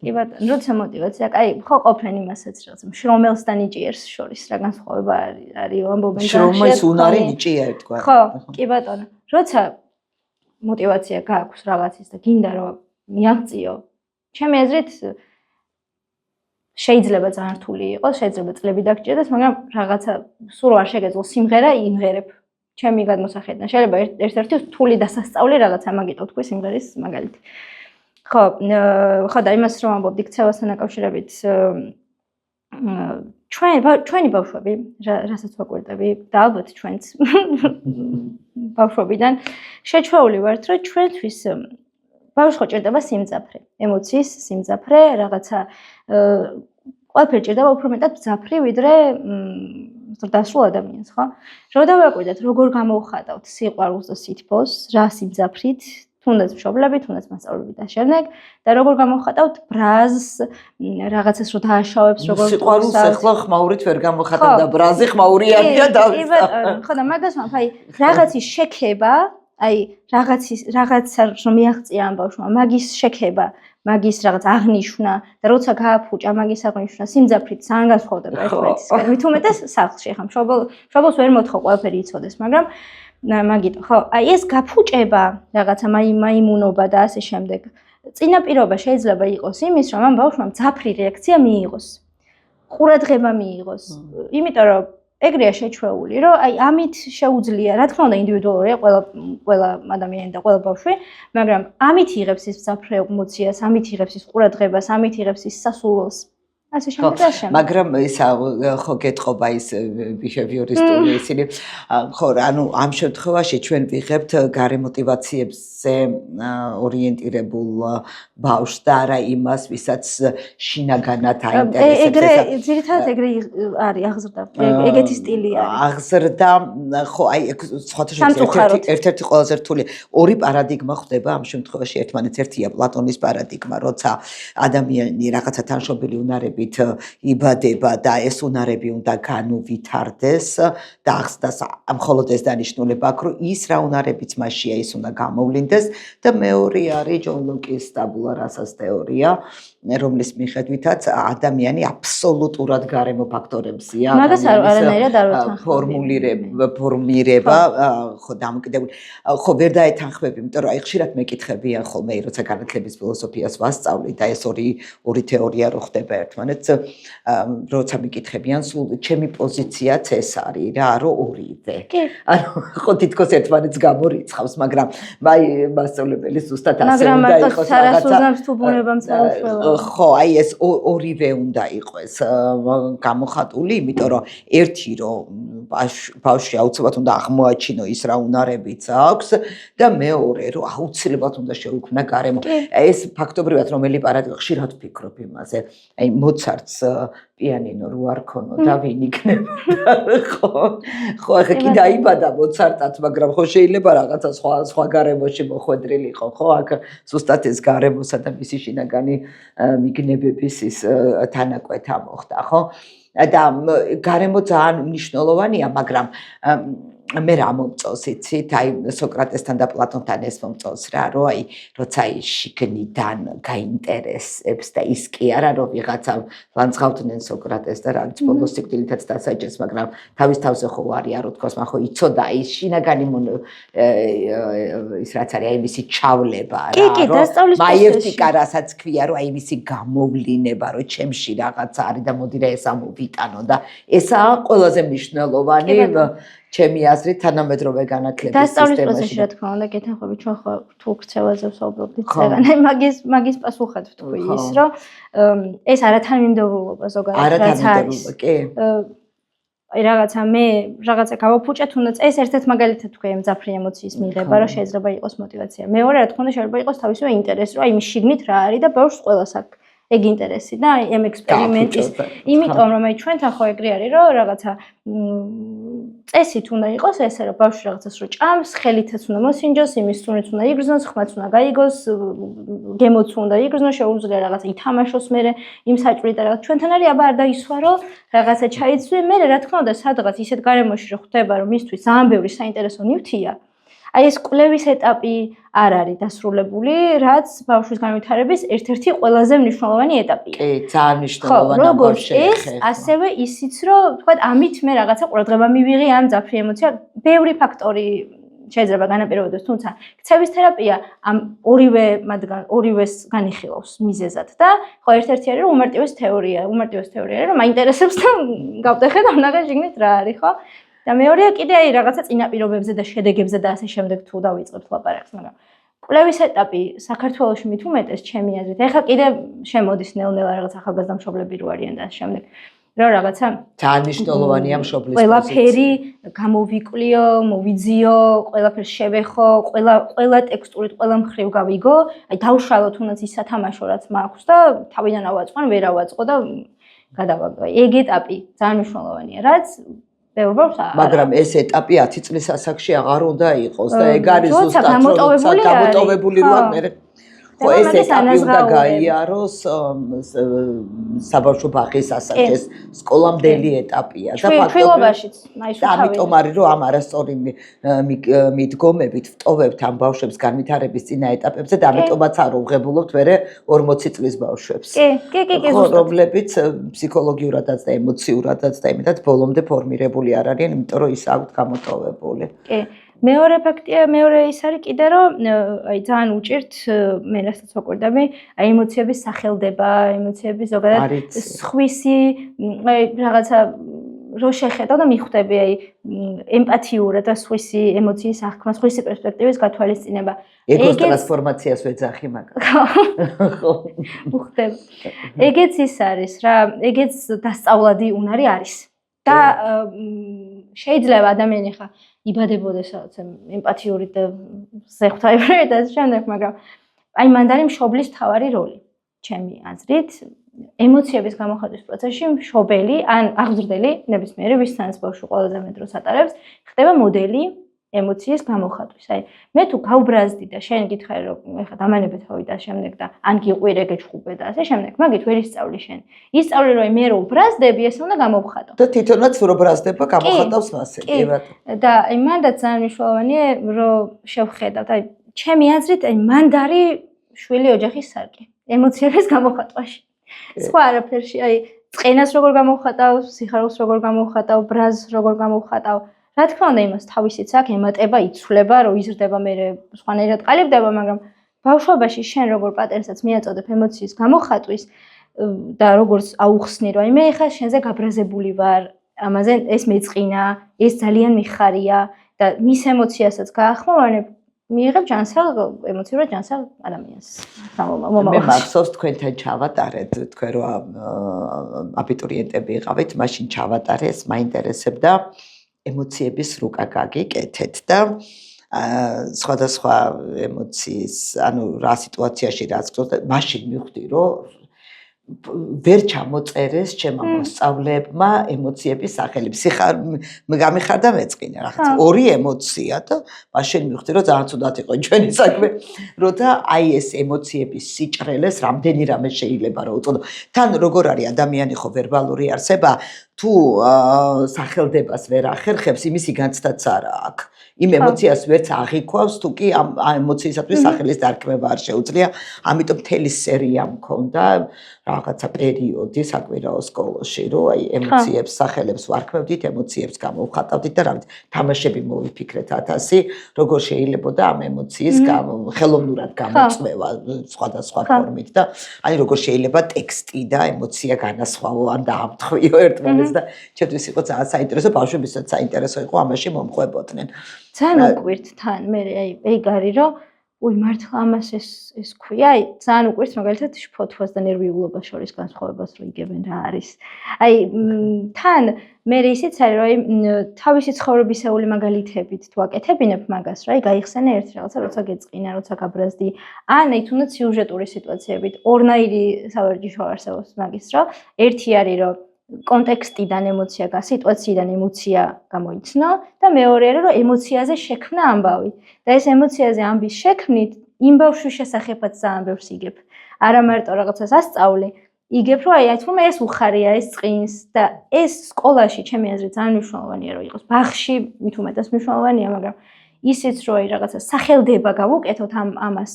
კი ბატონო როცა мотиваცია აი ხო ყოფენ იმასაც რაღაც შრომელს და ნიჭიერს შორის რა განსხვავება არის ამბობენ შრომის უნარი ნიჭია ერთგვარი ხო კი ბატონო როცა мотиваცია გააქვს რაღაცის და გინდა რომ მიაღწიო. ჩემი აზრით შეიძლება ძალიან რთული იყოს, შეიძლება წლები დაგჭირდეს, მაგრამ რაღაცა სულ არ შეგეძლო სიმღერა იმღერებ. ჩემი გადმოსახედიდან შეიძლება ერთ-ერთი რთული დასასწავლი რაღაცა მაგიტო თქვი სიმღერის მაგალითი. ხო და იმას რომ ამბობდი ქცევასთან დაკავშირებით ჩვენი ბავშვები, რასაც ვაკვირდები და ალბათ ჩვენც ბავშვობიდან შეჩვეული ვართ, რომ ჩვენთვის ბავშვს ჭირდება სიმძაფრე, ემოციის სიმძაფრე, რაღაცა ყველაფერი ჭირდება უფრო მეტად მძაფრი, ვიდრე დასრულ ადამიანს, ხო? რომ დავაკვირდეთ, როგორ გამოვხატავთ სიყვარულს და სითბოს, რა სიმძაფრით, თუნდაც მშობლები, თუნდაც მასწავლებლები და შემდეგ და როგორ გამოვხატავთ ბრაზს, რაღაცას რო დააშავებს, როგორ სიყვარულს ახლა ხმაურით ვერ გამოხატავ და ბრაზი ხმაური არია დავიწყე. ხო და მაგას ვამბობ, აი რაღაცის შექება, აი რაღაცა რომ მიაღწია ამ ბავშვმა, მაგის შექება, მაგის რაღაც აღნიშვნა და როცა გააფუჭა მაგის აღნიშვნა, სიმძაფრით ძალიან განსხვავდება ერთმანეთისგან. მით უმეტეს სახლში, ხა მშობელს ვერ მოთხოვ ყველაფერი იცოდეს, მაგრამ მაგიტო, ხო, აი ეს გაფუჭება, რაღაცა მაიმუნობა და ასე შემდეგ. წინაპირობა შეიძლება იყოს იმის, რომ ამ ბავშვმა მძაფრი რეაქცია მიიღოს. ყურადღება მიიღოს. იმიტომ რომ ეგრეა შეჩვეული, რომ აი ამით შეუძლია, რა თქმა უნდა ინდივიდუალურია ყველა ადამიანი და ყველა ბავშვი, მაგრამ ამით იღებს ის მძაფრ ემოციას, ამით იღებს ის ყურადღებას, ამით იღებს ის სასურველს. ასე შემიძლია. მაგრამ ისა ხო გეტყობა ის ბიჰევიორისტული ისინი ხო ანუ ამ შემთხვევაში ჩვენ ვიღებთ გარე მოტივაციებზე ორიენტირებულ ბავშვს და არა იმას, ვისაც შინაგანად აინტერესებს. ეგრე ძირითადად ეგრე არის აღზრდა. ეგეთი სტილი არის. აღზრდა ხო აი სხვათა შორის ერთ-ერთი ყველაზე რთული ორი პარადიგმა ხდება ამ შემთხვევაში ერთმანეთს ერთია პლატონის პარადიგმა, როცა ადამიანი რაღაცა თანშობილი უნარები იბადება და ეს უნარები უნდა განუვითარდეს და ახსნას მხოლოდ ეს დანიშნულება აქვს, რომ ის რა უნარებიც მასშია, ის უნდა გამოვლინდეს და მეორე არის ჯონ ლოკის ტაბულა რასას თეორია, რომლის მიხედვითაც ადამიანი აბსოლუტურად გარემო ფაქტორებზია. მაგას არანაირად არ ვთანხმობ. ფორმირება ხო დამოკიდებული. ხო ვერ დაეთანხმები, იმიტომ რომ აი ხშირად მეკითხებიან ხოლმე, როცა განათლების ფილოსოფიას ვასწავლი და ეს ორი თეორია რო ხდება ერთმანეთს, როცა მეკითხებიან, სულ ჩემი პოზიციაც ეს არის რა, რომ ორივე. ანუ ხო თითქოს ერთმანეთს გამორიცხავს, მაგრამ აი მასწავლებელი ზუსტად ასე უნდა იყოს რაღაცა. ხო, აი ეს ორივე უნდა იყოს გამოხატული, იმიტომ რომ ერთი რომ ბავშვი აუცილებლად უნდა აღმოაჩინო ის რა უნარებიც აქვს და მეორე რომ აუცილებლად უნდა შეუქმნა გარემო. ეს ფაქტობრივად რომელი პარადიგმა ხშირად ვფიქრობ იმაზე. აი მოცარტს პიანინო რო არ ქონო და ვინ იქნებოდა ხო ახლა კი დაიბადა მოცარტად, მაგრამ ხო შეიძლება რაღაცა სხვა გარემოში მოხვედრილიყო, ხო აქ ზუსტად ეს გარემოსა და მისი შინაგანი მიგნებების ის თანაკვეთა მოხდა, ხო? და გარემო ძალიან მნიშვნელოვანია, მაგრამ მე რა მომწონს იცით, აი სოკრატესთან და პლატონთან ეს მომწონს რა, რომ აი როცა ის შიგნიდან გაინტერესებს და ის კი არა რომ ვიღაცა ლანძღავდნენ სოკრატეს და რაც ბოლოს სიკვდილითაც დასაჯეს, მაგრამ თავის თავზე ხო არის არ უთქოს, მაგრამ ხო იცოდა ის შინაგანი ის რაც არის აი მისი ჩავლება რა, რომ მაიერთიკა რასაც ქვია, რომ აი მისი გამოვლინება, რომ ჩემში რაღაც არის და მოდი რა ეს ამოვიტანო და ესაა ყველაზე მნიშვნელოვანი ჩემი აზრით თანამედროვე განათლების სისტემაში. დასწავლის პროცესში რა თქმა უნდა გეთანხმები, ჩვენ ხო თუ ქცევაზე ვსაუბრობთ წეგან. აი მაგის პასუხად ვთქვი ის, რომ ეს არათანმიმდევრულობა ზოგადად რაც არის. კი. აი რაღაცა გავაფუჭე, თუნდაც ეს ერთ-ერთ მაგალითად თქვი ამ მძაფრი ემოციის მიღება, რომ შეიძლება იყოს мотиваცია. მეორე რა თქმა უნდა შეიძლება იყოს თავისივე ინტერესი, რომ აი მის შიგნით რა არის და ბავშვს ყველას აქვს ეგ ინტერესი და აი ამ ექსპერიმენტის. იმიტომ რომ აი ჩვენთან ხო ეგრე არის, რომ რაღაცა წესით უნდა იყოს ესე, რომ ბავშვი რაღაცას რო ჭამს, ხელითაც უნდა მოსინჯოს, იმის სუნიც უნდა იგრძნოს, ხმაც უნდა გაიგოს, გემოც უნდა იგრძნოს, შეუძლია რაღაცა ითამაშოს მერე იმ საჭვრით და რაღაც ჩვენთან არის აბა არ დაისვარო, რაღაცა ჩაიცვი, მერე რა თქმა უნდა სადღაც ისეთ გარემოში რო ხდება, რომ მისთვის ძალიან ბევრი საინტერესო ნივთია. აი ეს კვლევის ეტაპი არ არის დასრულებული, რაც ბავშვის განვითარების ერთ-ერთი ყველაზე მნიშვნელოვანი ეტაპია. კი, ძალიან მნიშვნელოვანი ბავშვი. ასევე ისიც, რომ თქვა, ამით მე რაღაცა ყურადღება მივიღე ამ მძაფრი ემოცია, ბევრი ფაქტორი შეიძლება განაპირობდეს, თუმცა ქცევის თერაპია ამ ორივეს განიხილავს მიზეზად და ხო ერთ-ერთი არის, რომ უმარტივეს თეორია არის, რომ მაინტერესებს და გავტეხე და უნდა შეგნით რა არის, ხო? და მეორეა კიდე აი რაღაცა წინაპირობებზე და შედეგებზე და ასე შემდეგ თუ დავიწყებთ ლაპარაკს, მაგრამ კვლევის ეტაპი საქართველოში მით უმეტეს ჩემი აზრით. ეხლა კიდე შემოდის ნელ-ნელა რაღაც ახალგაზრდა მშობლები რო არიან და ასე შემდეგ. რომ რაღაცა ძალიან მნიშვნელოვანია მშობლის ყველაფერი გამოვიკვლიო, მოვიძიო, ყველაფერს შევეხო, ყველა ტექსტურით, ყველა მხრივ გავიგო, აი დავშალო თუნდაც ის სათამაშო რაც მაქვს და თავიდან ავაწყო, ვერ ავაწყო და გადავაგდო. ეგ ეტაპი ძალიან მნიშვნელოვანია, რაც მაგრამ ეს ეტაპი 10 წლის ასაკში აღარ უნდა იყოს და ეგ არის ზუსტად გამოტოვებული როა მე ხდება, მაგის ანაზღაურება. გაიაროს საბავშვო ბაღის ასაჩეს სკოლამდელი ეტაპია და ფაქტობრივად ამიტომ არის რომ ამ არასწორი მიდგომებით ვტოვებთ ამ ბავშვებს განვითარების წინა ეტაპებზე და ამიტომაც არ უღებულობთ მერე 40 წლის ბავშვებს. კი, რომლებიც ფსიქოლოგიურადაც და ემოციურადაც და იმედად ბოლომდე ფორმირებული არ არიან, იმიტომ რომ ის აქვთ გამოტოვებული. კი. მეორე ფაქტია, მეორე ის არის კიდე რომ აი ძალიან უჭირთ მე რასაც ვაკვირდები, აი ემოციების სახელდება, ემოციების ზოგადად სხვისი აი რაღაცა რო შეხედავ და მიხვდები აი ემპათიურად და სხვისი ემოციის აღქმა, სხვისი პერსპექტივის გათვალისწინება. ეგოს ტრანსფორმაციას ვეძახი მაგას. ხო. უხდები. ეგეც ის არის რა, ეგეც დასწავლადი უნარი არის. და შეიძლება ადამიანი ხა იბადებოდეს რაღაცა ემპათიური და ზეხვთაებრივი და შემდეგ, მაგრამ აი მან არის მშობლის თავარი როლი, ჩემი აზრით, ემოციების გამოხატვის პროცესში მშობელი ან აღზრდელი, ნებისმიერი ვისაც ბავშვი ყველაზე მეტ დროს ატარებს, ხდება მოდელი ემოციის გამოხატვის. აი მე თუ გავბრაზდი და შენ გითხარი რომ ეხლა დამანებე თავი და შემდეგ და ან გიყვირე გეჩხუბე და ასე შემდეგ, მაგით ვერ ისწავლი შენ. ისწავლე რომ მე რო ბრაზდები, ესე უნდა გამოვხატო. და თვითონაც რო ბრაზდება, გამოხატავს მასე, კი ბატონო. და აი მანდაც ძალიან მნიშვნელოვანია რომ შევხედავთ, აი ჩემი აზრით, აი მანდარი შვილი ოჯახის სარკე ემოციების გამოხატვაში. სხვა არაფერში, აი წენას როგორ გამოვხატავ, სიხარულს როგორ გამოვხატავ, ბრაზს როგორ გამოვხატავ. რა თქმა უნდა, იმას თავისიც აქვს, ემატება, იცვლება, რომ იზრდება მე სხვანაირად ყალიბდება, მაგრამ ბავშვობაში შენ როგორ პატერსაც მიაწოდებ ემოციის გამოხატვის და როგორც აუხსნი, რომ აი მე ხა შენზე გაბრაზებული ვარ, ამაზე ეს მეწყინა, ეს ძალიან მიხარია და მის ემოციასაც გაახმოვანებ, მიიღებ ჯანსაღ ემოციურად ჯანსაღ ადამიანს. მე მახსოვს თქვენთან ჩავატარეთ, თქვენ რო აბიტურიენტები იყავით, მაშინ ჩავატარეს, მაინტერესებდა ემოციების რუკა გაგიკეთეთ და სხვადასხვა ემოციის, ანუ რა სიტუაციაში რაც გქონდა, მაშინ მივხვდი, რომ ვერ ჩამოწერეს ჩემმა მოსწავლეებმა ემოციების სახელები. გამიხარდა მეწყინა რაღაც ორი ემოცია და მაშინ მივხვდი, რომ ძალიან ცუდად იყო ჩვენი საქმე, როცა აი ეს ემოციების სიჭრელეს რამდენი რამე შეიძლება რომ უწოდო. თან როგორ არის ადამიანი ხო ვერბალური არსება, თუ სახელდებას ვერ ახერხებს, იმისი განცდაც არ აქვს. იმ ემოციას ვერც აღიქვავს, თუ კი ამ ემოციისათვის სახელის დარქმევა არ შეუძლია. ამიტომ მთელი სერია მქონდა რაღაცა პერიოდი საკვირაო სკოლაში, რომ აი ემოციებს სახელებს ვარქმევდით, ემოციებს გამოვხატავდით და რაღაც თამაშები მოვიფიქრეთ 1000, როგორ შეიძლებოდა ამ ემოციის ხელოვნურად გამოწვევა სხვადასხვა ფორმით და აი როგორ შეიძლება ტექსტი და ემოცია განასხვავო ან დაამთხვიო ერთმანეთს და ჩემთვის იყო ძალიან საინტერესო, ბავშვებისაც საინტერესო იყო ამაში მომყვებოდნენ. ძალიან უკვირთ თან მე აი გარი რომ უი მართლა ამას ეს ქვია, აი ძალიან უყვირთ მაგალითად შფოთვას და ნერვიულობას შორის განსხვავებას რო იგებენ რა არის. აი თან მე ისიც არის რომ აი თავისი ცხოვრებისეული მაგალითებით თუ აკეთებინებ მაგას რა, აი გაიხსენე ერთი რაღაცა, როცა გეწყინა, როცა გაბრაზდი, ან აი თუნდაც სიუჟეტური სიტუაციებით ორნაირი სავარჯიშო არსებობს მაგის რომ ერთი არის რომ კონტექსტიდან ემოცია, სიტუაციიდან ემოცია გამოიცნო და მეორე არის რომ ემოციაზე შექმნა ამბავი. და ეს ემოციაზე ამბის შექმნით იმ ბავშვის შესახებაც ძალიან ბევრს იგებ. არა მარტო რაღაცას ასწავლე, იგებ რომ აი თუმცა ეს უხარია, ეს წინს და ეს სკოლაში ჩემი აზრით ძალიან მნიშვნელოვანია რომ იყოს. ბაღში მით უმეტეს მნიშვნელოვანია, მაგრამ ისიც რომ აი რაღაცა სახელდება გავუკეთოთ ამას,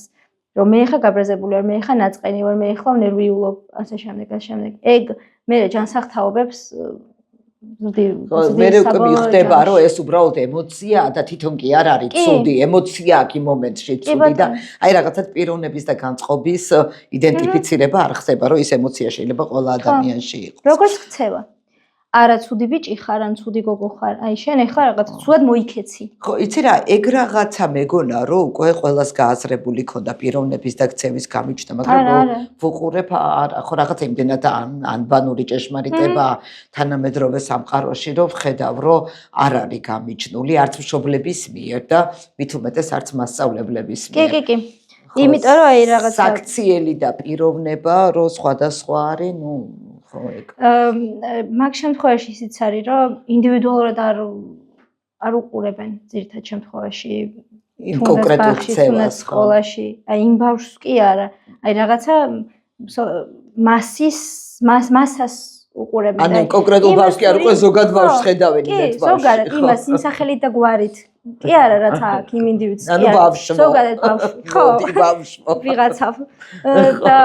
რომ მე ხა გაბრაზებული ვარ, მე ხა ნაწყენი ვარ, მე ხა ნერვიულობ, ასე შემდეგ. ეგ მე ჯანსაღ თაობებს მე უკვე მიხდება რომ ეს უბრალოდ ემოციაა და თვითონ კი არ არის ცუდი ემოცია აქ იმ მომენტში ცუდი და აი რაღაცა პიროვნების და განწყობის იდენტიფიცირება არ ხდება რომ ეს ემოცია შეიძლება ყველა ადამიანში იყოს. როგორც ხცევა. არა ცუდი ბიჭი ხარ, ან ცუდი გოგო ხარ. აი შენ ეხლა რაღაც ცუდად მოიქეცი. ხო, იცი რა, ეგ რაღაცა მეგონა რომ უკვე ყველას გააზრებული ქონდა პიროვნების და ქცევის გამიჩნდა, მაგრამ ვუყურებ ხო რაღაცა იმდენად ანბანური ჭეშმარიტება თანამედროვე სამყაროში რომ ვხედავ რომ არ არის გამიჩნული არც მშობლების მიერ და მით უმეტეს არც მასწავლებლების მიერ. კი. იმიტომ რომ აი რაღაცა საქციელი და პიროვნება რომ სხვადასხვა არის, ნუ მაგ შემთხვევაში ისიც არის რომ ინდივიდუალურად არ უყურებენ ძირითად შემთხვევაში იმ კონკრეტულ თუნდაც სკოლაში, აი იმ ბავშვს კი არა. აი რაღაცა მასას უყურებენ. ანუ კონკრეტულ ბავშვს კი არ უყურე, ზოგად ბავშვს ხედავენ იმეთ ბავშვში. ზოგადად იმას იმ სახელით და გვარით. კი არა რაც აქ იმ ინდივიდს. ანუ ბავშვი. ზოგადად ბავშვი. ხო, ბავშვი. ვიღაცა. და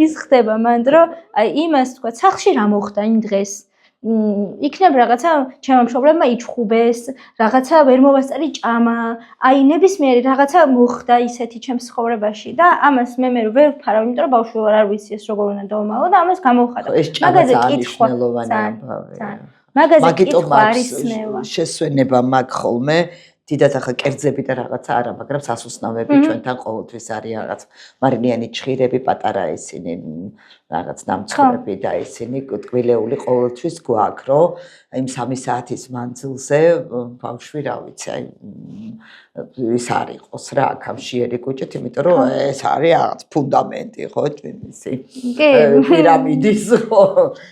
ის ხდება მანდ რომ აი იმას თქვა, სახში რა მოხდა იმ დღეს. იქნებ რაღაცა ჩემო მშობლებმა იჩხუბეს, რაღაცა ვერ მოვასწარი ჭამა, აი ნებისმიერი რაღაცა მოხდა ისეთი ჩემს ცხოვრებაში და ამას მე ვერ ვფარავ, იმიტომ რომ ბავშვი ვარ, არ ვიცი ეს როგორ უნდა დავმალო და ამას გამოვხატავ. მაგაზე კითხვა მნიშვნელოვანია. მაგაზე კითხვა არის ნევა. შესვენება მაგ ხოლმე დიდად ახლა კერძები და რაღაცა არა, მაგრამ სასუსნავები ჩვენთან ყოველთვის არის რაღაც მარილიანი ჩხირები, პატარა ისინი რაღაც ნამცხრები და ისინი ტკბილეული ყოველთვის გვაქვს, რომ იმ 3 საათის მანძილზე ბავშვი რა ვიცი, აი ის არ იყოს რა, კამშიერი კუჭით, იმიტომ რომ ეს არის რაღაც ფუნდამენტი, ხო, ჩვენისი პირამიდის, ხო,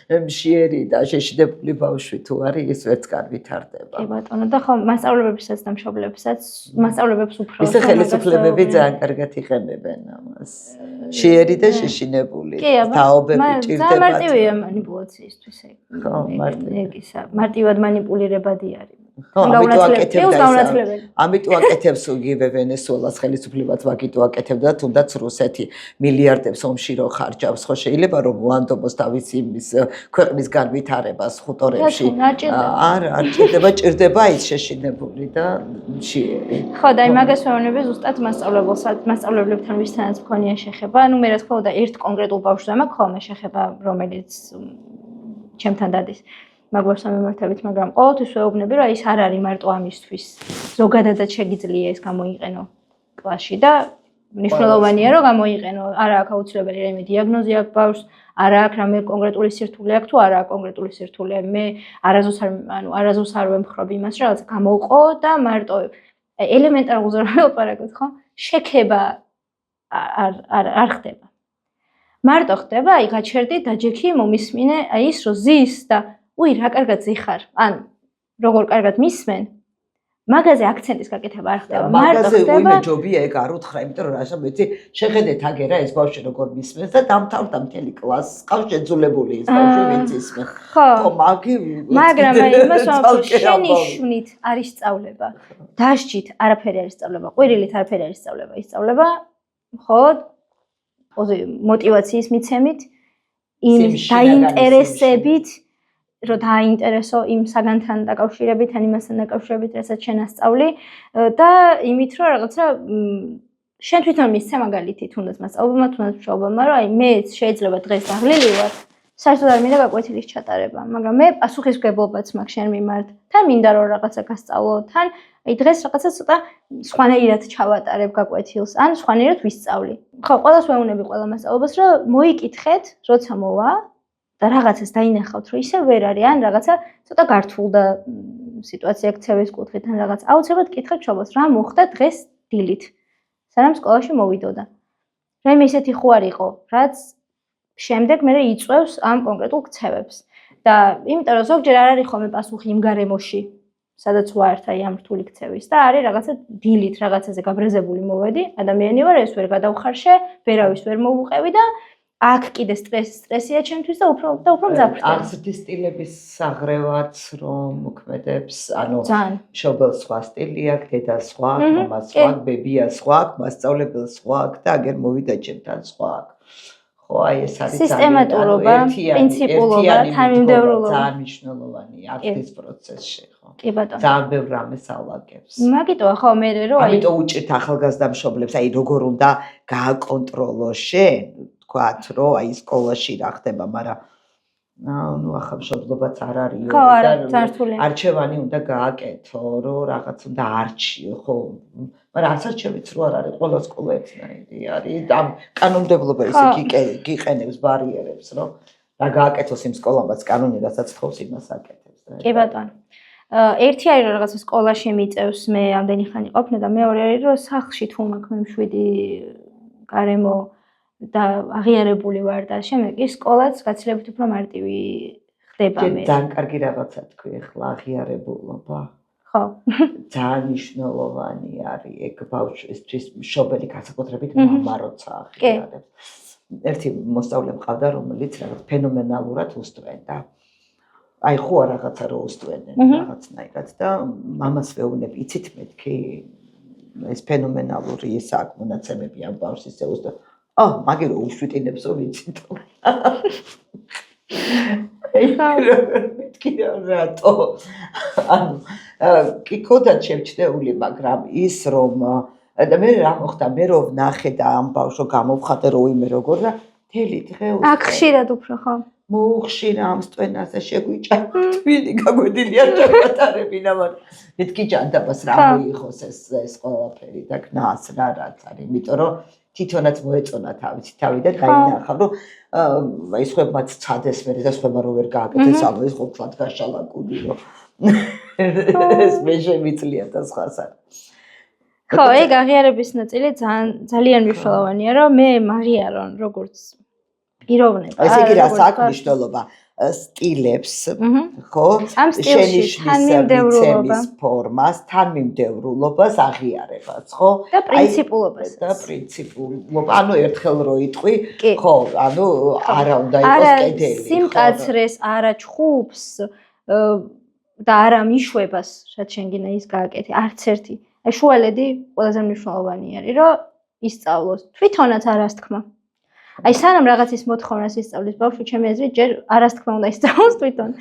მშიერი და შეშინებული ბავშვი თუ არის, ის ვერც კარ ვითარდება. კი ბატონო, და ხო, მასწავლებლებსაც და მშობლებსაც, მასწავლებებს უფრო ისე ხელისუფლებები ძალიან კარგად იღებენ ამას. მშიერი და შეშინებული. თაობები ჭირდებათ. ძალიან მარტივია манипуляციისთვის ეგ. ხო, ეგისა, მარტივად манипуლირებადი არის. ამიტომ აკეთებს იგივე ვენესუელას ხელისუფლებაც მაგიტო აკეთებდა და თუნდაც რუსეთი მილიარდებს ომში რო ხარჯავს, ხო შეიძლება რომ უანდობოს თავისი იმის ქვეყნის განვითარებას ხუტორებში. არ ჭირდება ის შეშინებული და მშიერი. ხო, და აი მაგას ვეუბნები ზუსტად მასწავლებლებთან ვისთანაც მქონია შეხება. ანუ მე რა თქმა უნდა ერთ კონკრეტულ ბავშვზე მაქვს ხოლმე შეხება, რომელიც ჩემთან დადის. მაგას ამემართებით, მაგრამ ყოველთვის ვეუბნები, რომ ის არ არის მარტო ამისთვის. ზოგადადაც შეგიძლია ეს გამოიყენო კლასში და მნიშვნელოვანია რომ გამოიყენო. არა აქვს აუცილებელი რაიმე დიაგნოზი აქვს ბავშვს, არა აქვს რამე კონკრეტული სირთულე აქვს თუ არა აქვს კონკრეტული სირთულე. მე არაზოს არ ვემხრობ იმას, რომ რაღაც გამოვყო და მარტო ელემენტარულ ზრდას ელაპარაკოთ, ხო? შექება არ ხდება. მარტო ხდება, აი გაჩერდი, დაჯექი, მომისმინე, აი ის რო ზის და უი რა კარგად ზიხარ, ან როგორ კარგად მისმენ, მაგაზე აქცენტის გაკეთება არ ხდება. მაგაზე უიმე ჯობია ეგ არ უთხრა, იმიტომ რომ რაშა მეცი შეხედეთ აგერა ეს ბავშვი როგორ მისმენს და დამთავრდა მთელი კლასი, ყავს შეძულებული ეს ბავშვი ვინც ისმენს. ხო, მაგრამ აი იმას ვამბობ, შენი შვნით არის სწავლება. დასჯით არაფერი არის სწავლება, ყვირილით არაფერი არის სწავლება, ისწავლება მხოლოდ მოტივაციის მიცემით, იმ დაინტერესებით რომ დააინტერესო იმ საგანთან დაკავშირებით, ან იმასთან დაკავშირებით, რასაც შენ ასწავლი და იმით რომ რაღაცა შენ თვითონ მისცე მაგალითი, თუნდაც მასწავლებელმა, თუნდაც მშობელმა, რომ აი მე შეიძლება დღეს დაღლილი ვარ, საერთოდ არ მინდა გაკვეთილის ჩატარება, მაგრამ მე პასუხისმგებლობაც მაქვს შენ მიმართ. თან მინდა რომ რაღაცა გასწავლო, თან აი დღეს რაღაცა ცოტა სხვანაირად ჩავატარებ გაკვეთილს, ან სხვანაირად ვისწავლი. ხო, ყველას ვეუბნები ყველა მასწავლებელს, რომ მოიკითხეთ, როცა მოვა და რაღაცას დაინახავთ, რომ ისე ვერ არის, ან რაღაცა ცოტა გართულდა სიტუაცია ქცევის კუთხით, ან რაღაც აუცილებლად კითხეთ მშობელს, რა მოხდა დღეს დილით, სანამ სკოლაში მოვიდოდა. რაიმე ისეთი ხო არ იყო, რაც შემდეგ მე იწვევს ამ კონკრეტულ ქცევებს. და იმიტომ რომ ზოგჯერ არ არის ხოლმე პასუხი იმ გარემოში, სადაც ვართ აი ამ რთული ქცევის და არის რაღაცა დილით რაღაცაზე გაბრაზებული მოვედი, ადამიანი ვარ, ეს ვერ გადავხარშე, ვერავის ვერ მოვუყევი და აქ კიდე სტრესია ჩემთვის და უფრო მძაფრდება. აღზრდის სტილების საღრევაც რომ მოქმედებს, ანუ მშობელს სხვა სტილი აქვს, დედას სხვა, მამას სხვა, ბებიას სხვა, მასწავლებელს სხვა და აგერ მოვიდა ჩემთან სხვა აქვს. ხო, აი ეს არის სისტემატურობა, პრინციპულობა, თანმიმდევრულობა. ძალიან მნიშვნელოვანია აქციის პროცესში, ხო. კი ბატონო. ძალიან ბევრ რამეს ალაგებს. მაგიტოა ხო მე რომ აი ამიტომ უჭირთ ახალგაზრდა მშობლებს, აი როგორ უნდა გააკონტროლო შენ ვთქვათ, რომ აი სკოლაში რა ხდება, მაგრამ ნუ ახლა მშობლობაც არ არის და არჩევანი უნდა გააკეთო, რომ რაღაც უნდა არჩიო, ხო? მაგრამ ასარჩევიც რო არ არის, ყველა სკოლა ერთნაირი არის. ამ კანონმდებლობა ისე გიყენებს ბარიერებს, რომ რა გააკეთოს იმ სკოლამაც კანონი, რასაც თხოვს იმას აკეთებს. კი ბატონო. ერთი არის რომ რაღაცა სკოლაში მიწევს მე ამდენი ხანი ყოფნა და მეორე არის რომ სახლში თუ მაქვს მე მშვიდი გარემო და აღიარებული ვარ და შემდეგ ის სკოლაც გაცილებით უფრო მარტივი ხდება მე. ძალიან კარგი რაღაცა თქვი ახლა აღიარებულობა. ხო. ძალიან მნიშვნელოვანი არის ეგ ბავშვისთვის მშობელი განსაკუთრებით მამა როცა აღიარებს. ერთი მოსწავლე მყავდა, რომელიც რაღაც ფენომენალურად უსტვენდა. აი ხო რაღაცა რო უსტვენენ რაღაცნაირად და მამას ვეუბნები, იცით მეთქი ეს ფენომენალური ის აქვს მონაცემები ამ ბავშვს ისე უსტვენ. მაგი რო უშვიტინებსო ვიცით. მეთქი რატო? ანუ კი ქონდა შემჩნეული, მაგრამ ის რომ და მე რა მოხდა, მე რო ვნახე და ამ ბავშვო გამოვხატე რო იმე როგორ და მთელი დღე აქ ხშირად უფრო ხო? მოუხშირა ამ სტვენაზე შეგვიჭა თვილი გაგვედილია ჩაკატარებინა მაგრამ მეთქი ჯანდაბას რა მოიხოს ეს ყველაფერი და კნას რა რაც არის იმიტომ რომ თვითონაც მოეწონა თავისი თავი და დაინახა რომ აი სხვებმაც ცადეს მე და სხვებმა რო ვერ გააკეთეს ამ ეს ყოფილად გაშალაკული რომ ეს მე შემიძლია და სხვას არ ხო ეგ აღიარების ნაწილი ძალიან მნიშვნელოვანია რომ მე მაღიარონ როგორც პიროვნება. ეს იგი რაც აქვს მნიშვნელობა სტილებს, ხო? შენიშვნის ფორმას, თანმიმდევრულობას აღიარებას, ხო? და პრინციპულობას. და პრინციპულობა, ანუ ერთხელ რო იტყვი, ხო, ანუ არა უნდა იყოს კედელი. არა სიმკაცრეს, არა ჩხუბს და არა მიშვებას, რაც შენ გინდა ის გააკეთე, არც ერთი. აი შუალედი ყველაზე მნიშვნელოვანი არის, რომ ისწავლოს თვითონაც არას თქმა. აი სანამ რაღაცის მოთხოვნას ისწავლის ბავშვი ჩემი აზრით ჯერ არას თქმა უნდა ისწავლოს თვითონ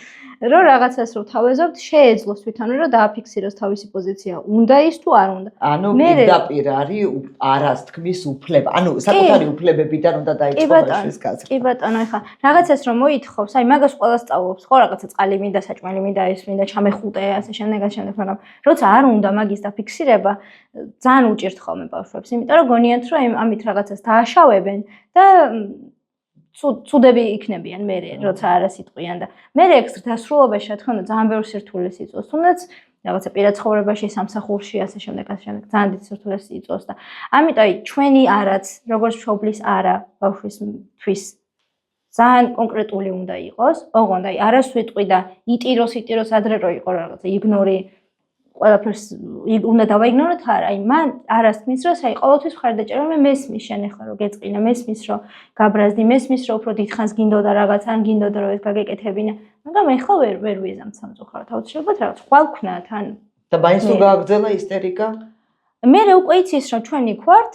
რომ რაღაცას რო თავეზობთ შეეძლოს თვითონ რომ დააფიქსიროს თავისი პოზიცია უნდა ის თუ არ უნდა ანუ პირდაპირ არის არას თქმის უფლება ანუ საკუთარი უფლებებიდან უნდა დაიწყოს ბავშვის გაზრდა კი ბატონო ეხლა რაღაცას რომ მოითხოვს აი მაგას ყველა სწავლობს ხო რაღაცა წყალი მინდა საჭმელი მინდა ეს მინდა ჩამეხუტე ასე შემდეგ მაგრამ როცა არ უნდა მაგის დაფიქსირება ძალიან უჭირთ ხოლმე ბავშვებს იმიტომ რომ გონიათ რომ ამით რაღაცას დააშავებენ და ცუდები იქნებიან მე როცა არას იტყვიან და მე ეგ დასრულობაში რა თქმა უნდა ძალიან ბევრ სირთულეს იწვევს თუნდაც რაღაცა პირაცხოვრებაში სამსახურში ასე შემდეგ ძალიან დიდ სირთულეს იწვევს და ამიტომ აი ჩვენი არაც როგორც მშობლის არა ბავშვისთვის ძალიან კონკრეტული უნდა იყოს ოღონდ აი არას ვიტყვი და იტიროს ადრე რო იყო რაღაცა იგნორი ყველაფერს უნდა დავაიგნოროთ არა აი მან არას თქმის რომ აი ყოველთვის ხარდაჭერა მე მესმის შენ ახლა რომ გეწყინა მესმის რომ გაბრაზდი მესმის რომ უფრო დიდხანს გინდოდა რაღაც ან გინდოდა რომ ეს გაგეკეთებინა მაგრამ ახლა ვერ ვიზამ სამწუხაროდ აუცილებლად რაღაც ხვალქნა თან და მაინც თუ გააგრძელა ისტერიკა მე უკვე იცის რომ ჩვენი ვართ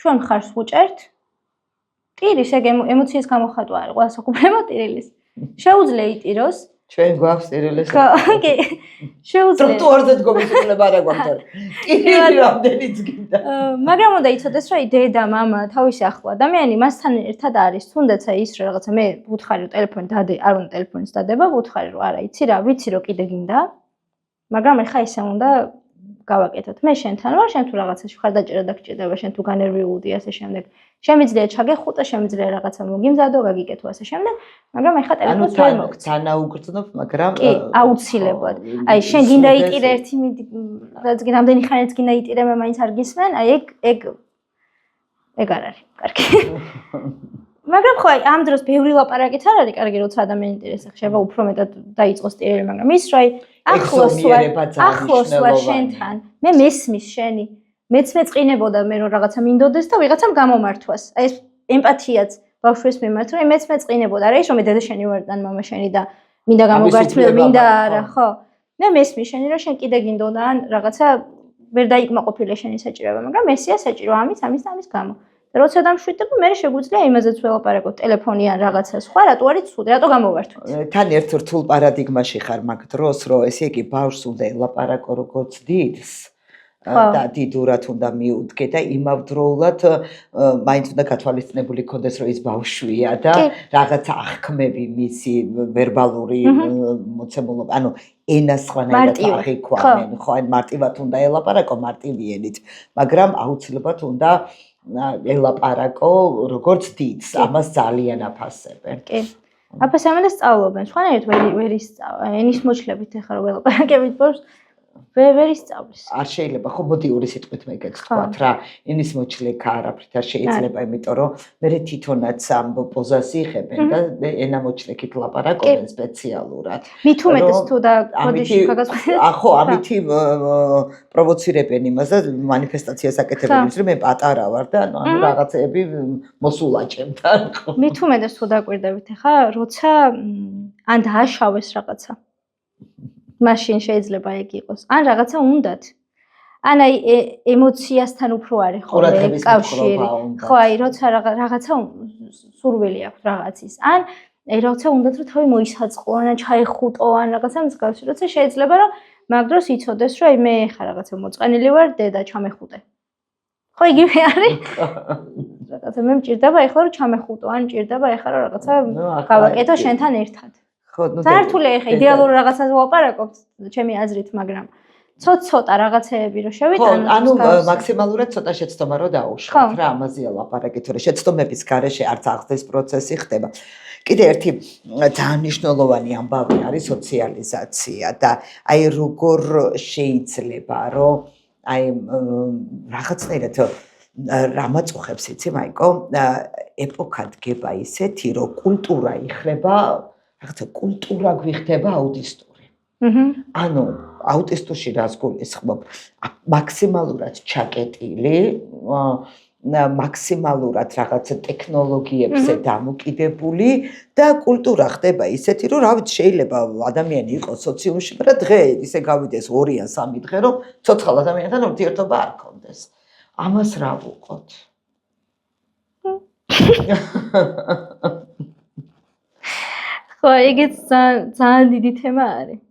ჩვენ ხარს ვუჭერთ ტირის ეგ ემოციის გამოხატვა არის ყველა საკუთრება ტირილის შეუძლია იტიროს ჩვენ გვაქვს ტირილეს ხო კი შეუძლია ტროტუარზე დგომის უფლება არ გვაქვს ტირილი რამდენიც გინდა მაგრამ უნდა იცოდეს რომ დედა მამა თავისი ახლო ადამიანი მასთან ერთად არის თუნდაც ის რომ რაღაცა მე ვუთხარი რომ ტელეფონი დადე არ უნდა ტელეფონის დადება ვუთხარი რომ არა იცი რა ვიცი რომ კიდე გინდა მაგრამ ეხა ისე უნდა გავაკეთოთ მე შენთან ვარ შენ თუ რაღაცაში ხარდაჭერა დაგჭირდება შენ თუ განერვიულდი ასე შემდეგ შემიძლია ჩაგეხუტა შემიძლია რაღაცა მოგიმზადო გაგიკეთო ასე შემდეგ მაგრამ ეხა ტელეფონს ვერ მოგწ თანაუგრძნობ მაგრამ კი აუცილებლად აი შენ გინდა იტირე ერთი რაც რამდენი ხანიც გინდა იტირე მე მაინც არ გისმენ აი ეგ არ არის კარგი მაგრამ ხო აი ამ დროს ბევრი ლაპარაკით არ არის კარგი როცა ადამიანი იტირეს ხება უფრო მეტად დაიწყოს ტირელი მაგრამ ის რომ აი ახლოს ვარ შენთან მე მესმის შენი მეც მეწყინებოდა მე რომ რაღაცა მინდოდეს და ვიღაცამ გამომართვას აი ეს ემპათიაც ბავშვის მიმართ რომ მეც მეწყინებოდა არა ის რომ მე დედა შენი ვარ და მამა შენი და მინდა გამოგართმევ მინდა არა ხო მე მესმის შენი რომ შენ კიდე გინდოდა ან რაღაცა ვერ დაიკმაყოფილე შენი საჭიროება მაგრამ ესია საჭირო ამის და ამის გამო და როცა დამშვიდდება მე შეგვიძლია იმაზეც ველაპარაკოთ ტელეფონი ან რაღაცა სხვა რატო არის ცუდი რატო გამოვართვით თან ერთ რთულ პარადიგმაში ხარ მაგ დროს რომ ესე იგი ბავშვს უნდა ელაპარაკო როგორც დიდს და დიდურად უნდა მიუდგე და იმავდროულად მაინც უნდა გათვალისწინებული ქონდეს რომ ის ბავშვია და რაღაც აღქმები მისი ვერბალური მოცემულობა ანუ ენას სხვანაირად აღიქვამენ ხო ან მარტივად უნდა ელაპარაკო მარტივიანით მაგრამ აუცილებლად უნდა ელაპარაკო როგორც დიდს ამას ძალიან აფასებენ კი აფასებენ და სწავლობენ სხვანაირად ვერ ისწავლენ ენის მოჩლებით ახლა რომ ელაპარაკებით ბავშვს ვერ ისწავლის. არ შეიძლება ხო მოდი ორი სიტყვით მეგეც თქვათ რა ენის მოჩლეკა არაფრით არ შეიძლება იმიტომ რომ მე თვითონაც ამ პოზას იღებენ და ენა მოჩლეკით ლაპარაკობენ სპეციალურად მით უმეტეს თუ და კოდიში გაგასწრებით ხო ამითი პროვოცირებენ იმას და მანიფესტაციას აკეთებენ ის რომ მე პატარა ვარ და ანუ რაღაცები მოსულაჭებთან ხო მით უმეტეს თუ დაკვირდებით ხა როცა ან დააშავეს რაღაცა მაშინ შეიძლება ეგ იყოს. ან რაღაცა უნდათ. ან აი ემოციასთან უფრო არის ხოლმე კავშირი. ხო, აი როცა რაღაცა სურვილი აქვს რაღაცის. ან აი როცა უნდათ რომ თავი მოისაწყო, ან ჩაიხუტო, ან რაღაცა მსგავსი. როცა შეიძლება რომ მაგ დროს იცოდეს რომ აი მე ხა რაღაცა მოწყენილი ვარ, დედა ჩამეხუტე. ხო, იგივე არის. რაღაცა მე მჭირდება ეხლა რომ ჩამეხუტო, ან მჭირდება ეხლა რომ რაღაცა გავაკეთო შენთან ერთად. საერთოდ ეხა იდეალურ რაღაცაზე ვლაპარაკობთ, ჩემი აზრით, მაგრამ ცოტა რაღაცეები რომ შევიტანოთ. ანუ მაქსიმალურად ცოტა შეცდომა რომ დაუშვათ რა, ამაზეა ლაპარაკი, თორე შეცდომების გარეშე არც აღზრდის პროცესი ხდება. კიდე ერთი ძალიან მნიშვნელოვანი ამბავი არის სოციალიზაცია და აი როგორ შეიძლება რომ აი რაღაცნაირად რა მაწუხებს იცი მაიკო, ეპოქა დგება ისეთი რომ კულტურა იხრება რაღაცა კულტურა გვიხდება აუტისტური. ანუ აუტისტურში რას გულისხმობ? მაქსიმალურად ჩაკეტილი, მაქსიმალურად რაღაცა ტექნოლოგიებზე დამოკიდებული და კულტურა ხდება ისეთი, რომ რა ვიცი, შეიძლება ადამიანი იყოს სოციუმში, მაგრამ დღე ისე გავიდეს 2 ან 3 დღე, რომ ცოცხალ ადამიანთან ურთიერთობა არ ქონდეს. ამას რა ვუყოთ? ხო, ეგეც ძალიან დიდი თემა არის.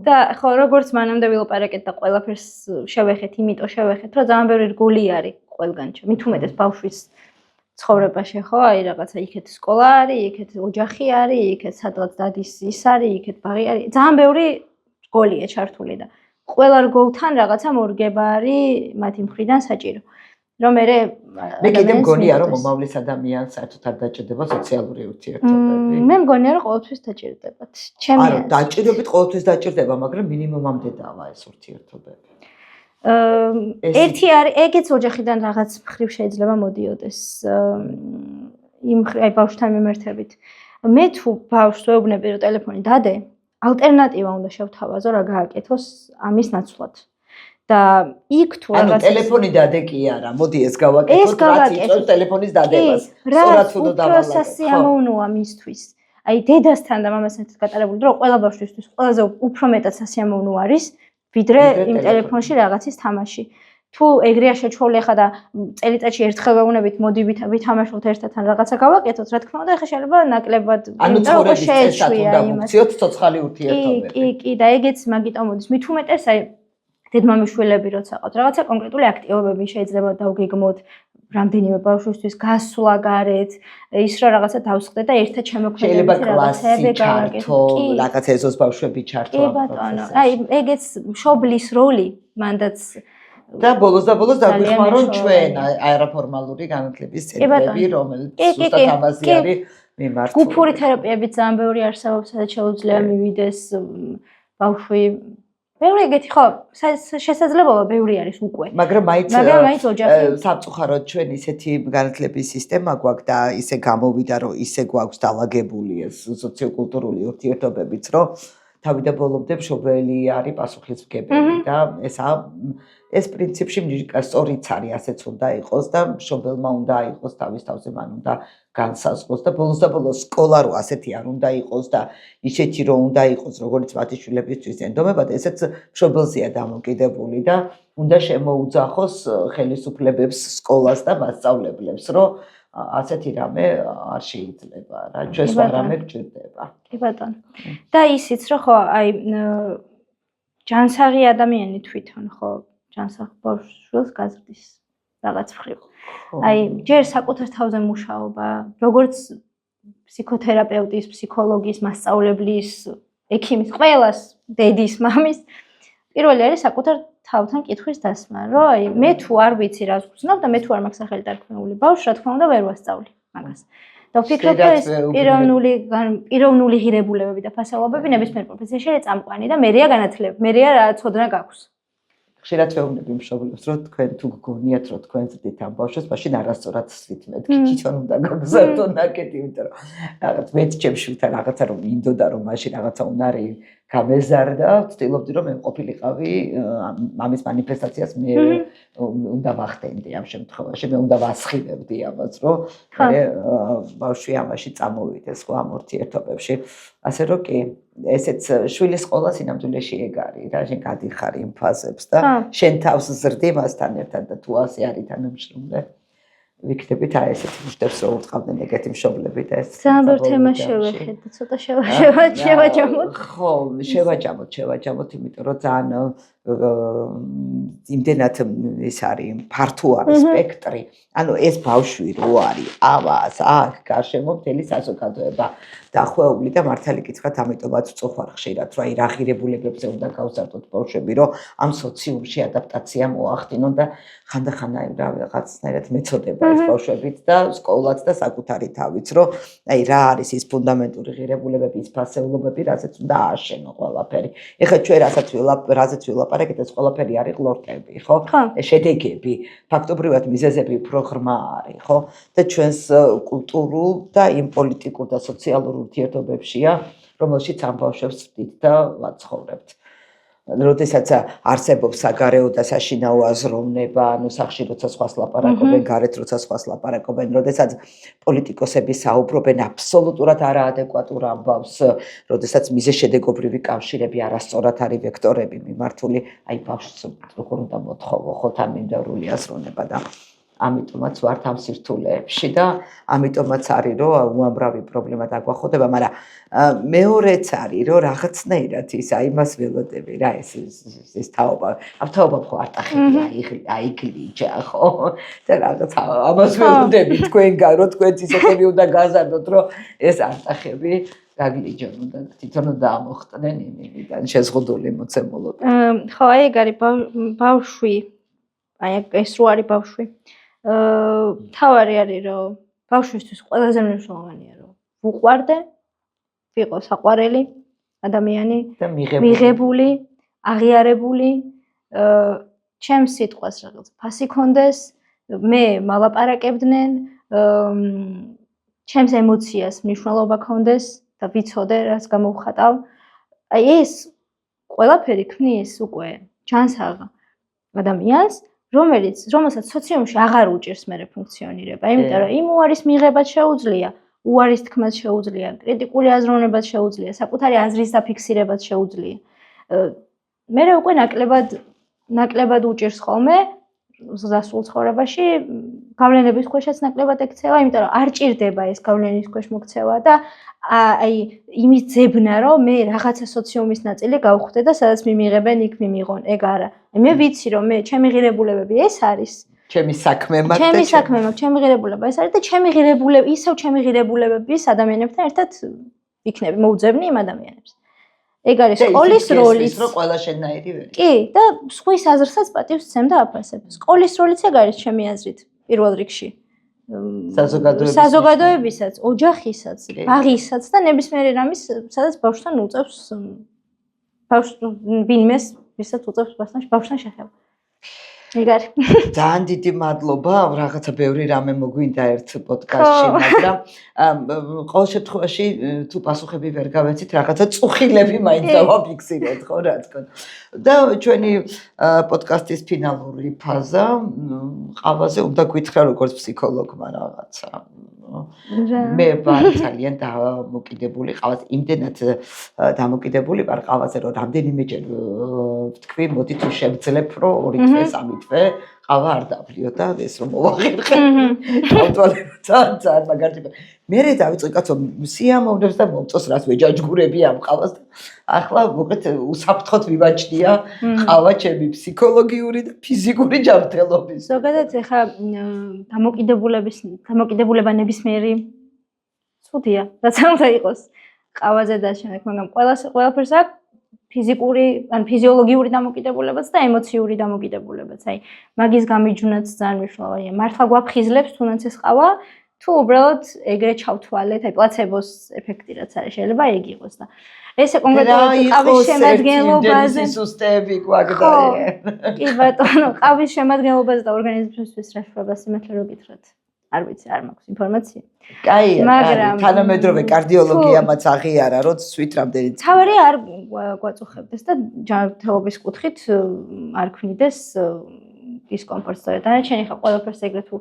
და ხო, როგორც მანამდე ვილაპარაკეთ და ყველაფერს შევეხეთ, იმიტომ შევეხეთ, რომ ძალიან ბევრი რგოლი არის ყველგან. მით უმეტეს ბავშვის ცხოვრებაში, ხო, აი რაღაცა იქეთ სკოლა არის, იქეთ ოჯახი არის, იქეთ სადღაც დადის ის არის, იქეთ ბაღი არის. ძალიან ბევრი რგოლია ჩართული და ყველა რგოლთან რაღაცა მორგება არის მათი მხრიდან საჭირო. რომ მე კიდე მგონია რომ მომავლის ადამიანს საერთოდ არ დაჭირდება სოციალური ურთიერთობები. მე მგონია რომ ყოველთვის დაჭირდებათ. ჩემი არა, დაჭირებით ყოველთვის დაჭირდება, მაგრამ მინიმუმამდე დავა ეს ურთიერთობები. ერთი არის, ეგეც ოჯახიდან რაღაც მხრივ შეიძლება მოდიოდეს. იმ აი ბავშვთან მიმართებით. მე თუ ბავშვს ვეუბნები რომ ტელეფონი დადე, ალტერნატივა უნდა შევთავაზო რა გააკეთოს ამის ნაცვლად. და იქ თუ რაღაცა ანუ ტელეფონი დადე კი არა, მოდი ეს გავაკეთოთ, რაც იწვევს ტელეფონის დადებას. სწორად უნდა დავალაგოთ. რა სასიამოვნოა მისთვის. აი დედასთან და მამასთან ერთად გატარებული დრო ყველა ბავშვისთვის ყველაზე უფრო მეტად სასიამოვნო არის, ვიდრე იმ ტელეფონში რაღაცის თამაში. თუ ეგრეა შეჩვეული ხა და წელიწადში ერთხელ ვეუბნებით, მოდი ვითამაშოთ ერთად ან რაღაცა გავაკეთოთ, რა თქმა უნდა, ხა შეიძლება ნაკლებად შეეჩვია იმას. ანუ ცოცხალი ურთიერთობები. კი, და ეგეც მაგიტომ მოდის. მით უმეტეს აი დედმამიშვილები როცა ყავთ, რაღაცა კონკრეტული აქტივობები შეიძლება დავგეგმოთ, რამდენიმე ბავშვისთვის გასვლა გარეთ, ის რა რაღაცა დავსხდეთ და ერთად შემოქმედებით რაღაცები გავაკეთოთ. რაღაცა ეზოს ბავშვები ჩართო ამ პროცესში. აი ეგეც მშობლის როლი მანდაც და ბოლოს დაგვიხმაროთ ჩვენ არაფორმალური განათლების ცენტრები, რომელიც ზუსტად ამაზე არის მიმართული. გუფური თერაპიებიც ძალიან ბევრი არსებობს, სადაც შეუძლია მივიდეს ბავშვი. ბევრი ეგეთი ხო, შესაძლებლობა ბევრი არის უკვე. მაგრამ მაინც ოჯახი სამწუხაროდ ჩვენ ისეთი განათლების სისტემა გვაქვს და ისე გამოვიდა, რომ ისე გვაქვს დალაგებული ეს სოციოკულტურული ურთიერთობებიც, რომ თავი და ბოლომდე მშობელი არის პასუხისმგებელი და ეს პრინციპში სწორიც არის, ასეც უნდა იყოს და მშობელმა უნდა იყოს თავის თავზე, მან უნდა განსაზღვროს და ბოლოს სკოლა რო ასეთი არ უნდა იყოს და ისეთი რომ უნდა იყოს, როგორც მათი შვილებისთვის ენდომება და ესეც მშობელზეა დამოკიდებული და უნდა შემოუძახოს ხელისუფლებებს, სკოლას და მასწავლებლებს, რომ ასეთი რამე არ შეიძლება რა, ჩვენს რამე გჭირდება. კი ბატონო. და ისიც რომ ხო, აი ჯანსაღი ადამიანი თვითონ ხო ჯანსაღ ბავშვს გაზრდის რაღაც მხრივ. აი ჯერ საკუთარ თავზე მუშაობა, როგორც ფსიქოთერაპევტის, ფსიქოლოგის, მასწავლებლის, ექიმის, ყველას, დედის, მამის, პირველი არის საკუთარ თავთან კითხვის დასმა, რომ აი მე თუ არ ვიცი რას გრძნობ და მე თუ არ მაქვს სახელი დარქმეული ბავშვს, რა თქმა უნდა ვერ ვასწავლი მაგას. და ვფიქრობ, რომ ეს პიროვნული ღირებულებები და ფასეულობები ნებისმიერ პროფესიაში არის წამყვანი და მერეა განათლება, მერეა რა ცოდნა გაქვს. ხშირად ვეუბნები მშობლებს, რომ თქვენ თუ გგონიათ, რომ თქვენ ზრდით ამ ბავშვს, მაშინ არასწორად ზრდით, მეთქი თვითონ უნდა გაგზავნო ნაკეთი, იმიტომ რომ რაღაც მეც ჩემს შვილთან რაღაცა რომ მინდოდა, რომ მაშინ რაღაცა უნარი გამეზარდა, ვცდილობდი რომ მე ყოფილიყავი ამის მანიფესტაციას მე უნდა ვახდენდი ამ შემთხვევაში, მე უნდა ვასხივებდი ამას, რომ მე ბავშვი ამაში წამოვიდეს ხო ამ ურთიერთობებში. ასე რომ კი, ესეც შვილის ყოლა სინამდვილეში ეგ არის რა, შენ გადიხარ იმ ფაზებს და შენ თავს ზრდი მასთან ერთად და თუ ასე არის თანამშრომლე ვიქნებით აი ესეთი მშვიდებს რომ უწყავდნენ ეგეთი მშობლები და ეს ძალიან თემა შევეხეთ და ცოტა შევაჯამოთ. ხო, შევაჯამოთ, იმიტომ რომ ძალიან იმდენად ის არის ფართო არის სპექტრი. ანუ ეს ბავშვი რო არის ამას აქ გარშემო მთელი საზოგადოება დახვეული და მართალი გითხრათ ამიტომაც ვწუხარ ხშირად რომ აი რა ღირებულებებზე უნდა გავზარდოთ ბავშვები რომ ამ სოციუმში ადაპტაცია მოახდინონ და ხანდახან აი რა რაღაცნაირად მეწოდება ეს ბავშვებიც და სკოლაც და საკუთარი თავიც რომ აი რა არის ის ფუნდამენტური ღირებულებები ის ფასეულობები რაზეც უნდა ააშენო ყველაფერი. ეხლა ჩვენ რაზეც ვილაპარაკეთ ეს ყველაფერი არის ყლორტები ხო? შედეგები, ფაქტობრივად მიზეზები უფრო ღრმა არის ხო? და ჩვენს კულტურულ და იმ პოლიტიკურ და სოციალურ ურთიერთობებშია, რომელშიც ამ ბავშვებს ვდით და ვაცხოვრებთ. როდესაც არსებობს საგარეო და საშინაო აზროვნება, ანუ სახში როცა სხვას ლაპარაკობენ, გარეთ როცა სხვას ლაპარაკობენ, როდესაც პოლიტიკოსები საუბრობენ აბსოლუტურად არაადეკვატურ ამბავს, როდესაც მიზეშედეგობრივი კავშირები არასწორად არის ვექტორები მიმართული, აი ბავშვს როგორ უნდა მოთხოვო, ხო თანმიმდევრული აზროვნება და ამიტომაც ვართ ამ სირთულეებში და ამიტომაც არის რომ უამრავი პრობლემა დაგვახოდება, მაგრამ მეორეც არის რომ რაღაცნაირად ის აი მას ველოდები რა ეს თაობა. ამ თაობამ ხო არ ტახებია აი გლიჯა ხო? და რაღაც ამას ველოდები თქვენგან რომ თქვენც ისეთები უნდა გაზარდოთ რომ ეს არ ტახები გაგლიჯონ და თვითონ უნდა ამოხტნენ იმიდან შეზღუდული მოცემულობა. ხო, აი ეგ არის ბავშვი. აი ეს რო არის ბავშვი. თავარი არის რომ ბავშვისთვის ყველაზე მნიშვნელოვანია რომ უყვარდე, ვიყო საყვარელი ადამიანი, მიღებული, აღიარებული, ჩემს სიტყვას რაღაც ფასი ქონდეს, მე მალაპარაკებდნენ, ჩემს ემოციას მნიშვნელობა ქონდეს და ვიცოდე რაც გამოვხატავ. აი ეს ყველაფერი ქმნის უკვე ჯანსაღ ადამიანს რომელსაც სოციუმში აღარ უჭირს მერე ფუნქციონირება, იმიტომ რომ იმ უარის მიღებაც შეუძლია, უარის თქმაც შეუძლია, კრიტიკული აზროვნებაც შეუძლია, საკუთარი აზრის დაფიქსირებაც შეუძლია. მერე უკვე ნაკლებად უჭირს ხოლმე ზასულ ცხოვრებაში გავლენების ქვეშაც ნაკლებად ექცევა, იმიტომ რომ არ ჭირდება ეს გავლენის ქვეშ მოქცევა და აი იმის ძებნა რომ მე რაღაცა სოციუმის ნაწილი გავხვდე და სადაც მიმიღებენ იქ მიმიღონ, ეგ არა. მე ვიცი რომ მე ჩემი ღირებულებები ეს არის. ჩემი საქმე მაქვს და ჩემი ღირებულება ეს არის და ჩემი ღირებულებების ადამიანებთან ერთად ვიქნები, მოუძებნი იმ ადამიანებს. ეგ არის სკოლის როლიც. რომ ყველა შენნაირი ვერი. კი, და სხვის აზრსაც პატივს ვცემ და აფასებ. სკოლის როლიც ეგ არის ჩემი აზრით, პირველ რიგში. საზოგადოებისაც, ოჯახისაც, ბაღისაც და ნებისმიერი რამის, სადაც ბავშვთან უწევს ვინმეს, ვისაც უწევს ბავშვთან შეხება. ეგ არის. ძალიან დიდი მადლობა, რაღაცა ბევრი რამე მოგვინდა ერთ პოდკასტში, მაგრამ ყოველ შემთხვევაში თუ პასუხები ვერ გავეცით, რაღაცა წუხილები მაინც დავაფიქსირეთ, ხო რა თქმა უნდა. და ჩვენი პოდკასტის ფინალური ფაზა ყავაზე უნდა გითხრა როგორც ფსიქოლოგმა რაღაცა. მე ვარ ძალიან დამოკიდებული ყავაზე, იმდენად დამოკიდებული ვარ ყავაზე, რომ რამდენიმეჯერ ვთქვი, მოდი თუ შევძლებ, რომ 2 თვე, 3 თვე ყავა არ დავლიო და ეს რომ მოვახერხე. ძალიან მაგარი. მერე დავიწყე კაცო სიამოვნებს და მომწოს რას ვეჯაჯგურები ამ ყავას და ახლა მოკლედ უსაფრთხოდ ვიბაჭდია ყავა ჩემი ფსიქოლოგიური და ფიზიკური ჯანმრთელობის. ზოგადად ეხა დამოკიდებულება ნებისმიერი ცუდია, რაც უნდა იყოს ყავაზე და შემდეგ, მაგრამ ყველაფერს აქვს ფიზიკური, ან ფიზიოლოგიური დამოკიდებულებაც და ემოციური დამოკიდებულებაც. აი, მაგის გამიჯვნაც ძალიან მნიშვნელოვანია. მართლა გვაფხიზლებს თუნდაც ეს ყავა თუ უბრალოდ ეგრე ჩავთვალეთ, აი პლაცებოს ეფექტი რაც არის, შეიძლება ეგ იყოს და ესე კონკრეტულად ყავის შემადგენლობაზე სისტემები გვაგდაე. კი ბატონო, ყავის შემადგენლობაზე და ორგანიზმისთვის რაშფრობა სიმართლე რო გითხრათ. არ ვიცი, არ მაქვს ინფორმაცია. კაია, თანამედროვე კარდიოლოგიამაც აღიარა, რომ სვით რამდენი. თავი არ გვაწუხებდეს და ჯანმრთელობის კუთხით არ ქმნიდეს დისკომფორტს. დანარჩენი ხა ყველაფერს ეგრე თუ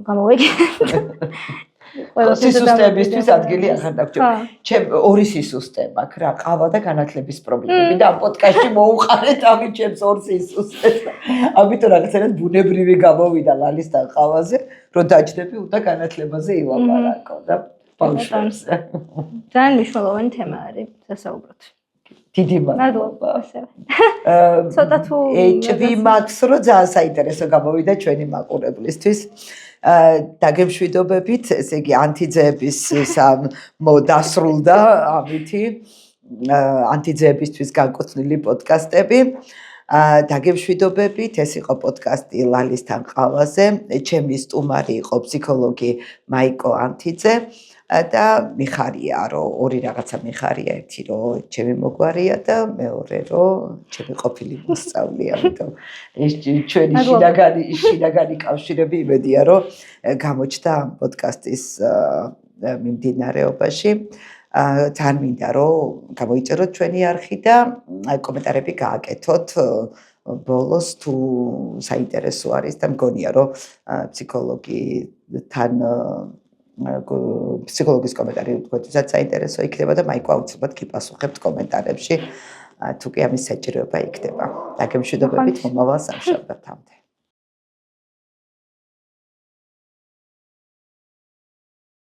გამოვეკიდეთ. სისტემისთვის ადგილი აღარ დაგჭირდა. ჩემ ორი სისტემა აქვს რა, ყავა და განათლების პრობლემები და ამ პოდკასტში მოუყარეთ ამით ჩემს ორ სისტემას. ამიტომ რაღაცნაირად ბუნებრივი გამოვიდა ლალისთან ყავაზე, რომ დაჯდები უნდა განათლებაზე ილაპარაკო და ბავშვებზე. ძალიან მნიშვნელოვანი თემა არის სასაუბროთ. დიდი მადლობა. ცოტა თუ ეჭვი მაქვს, რომ ძალიან საინტერესო გამოვიდა ჩვენი მაყურებლისთვის. დაგემშვიდობებით, ესე იგი ანტიძეების დასრულდა ამითი ანტიძეებისთვის განკუთვნილი პოდკასტები. დაგემშვიდობებით, ეს იყო პოდკასტი ლალისთან ყავაზე. ჩემი სტუმარი იყო ფსიქოლოგი მაიკო ანთიძე და მიხარია, რომ ორი რაღაცა მიხარია, ერთი რომ ჩემი მოგვარია და მეორე რომ ჩემი ყოფილი მოსწავლეა, ამიტომ ეს ჩვენი შინაგანი კავშირები იმედია, რომ გამოჩნდა ამ პოდკასტის მიმდინარეობაში. ძალიან მინდა რომ გამოიწეროთ ჩვენი არხი და კომენტარები გააკეთოთ ბოლოს თუ საინტერესო არის და მგონია რომ ფსიქოლოგის კომენტარი თქვენთვისაც საინტერესო იქნება და მაიკო აუცილებლად გიპასუხებთ კომენტარებში თუ კი ამის საჭიროება იქნება. დაგემშვიდობებით მომავალ სამშაბათამდე.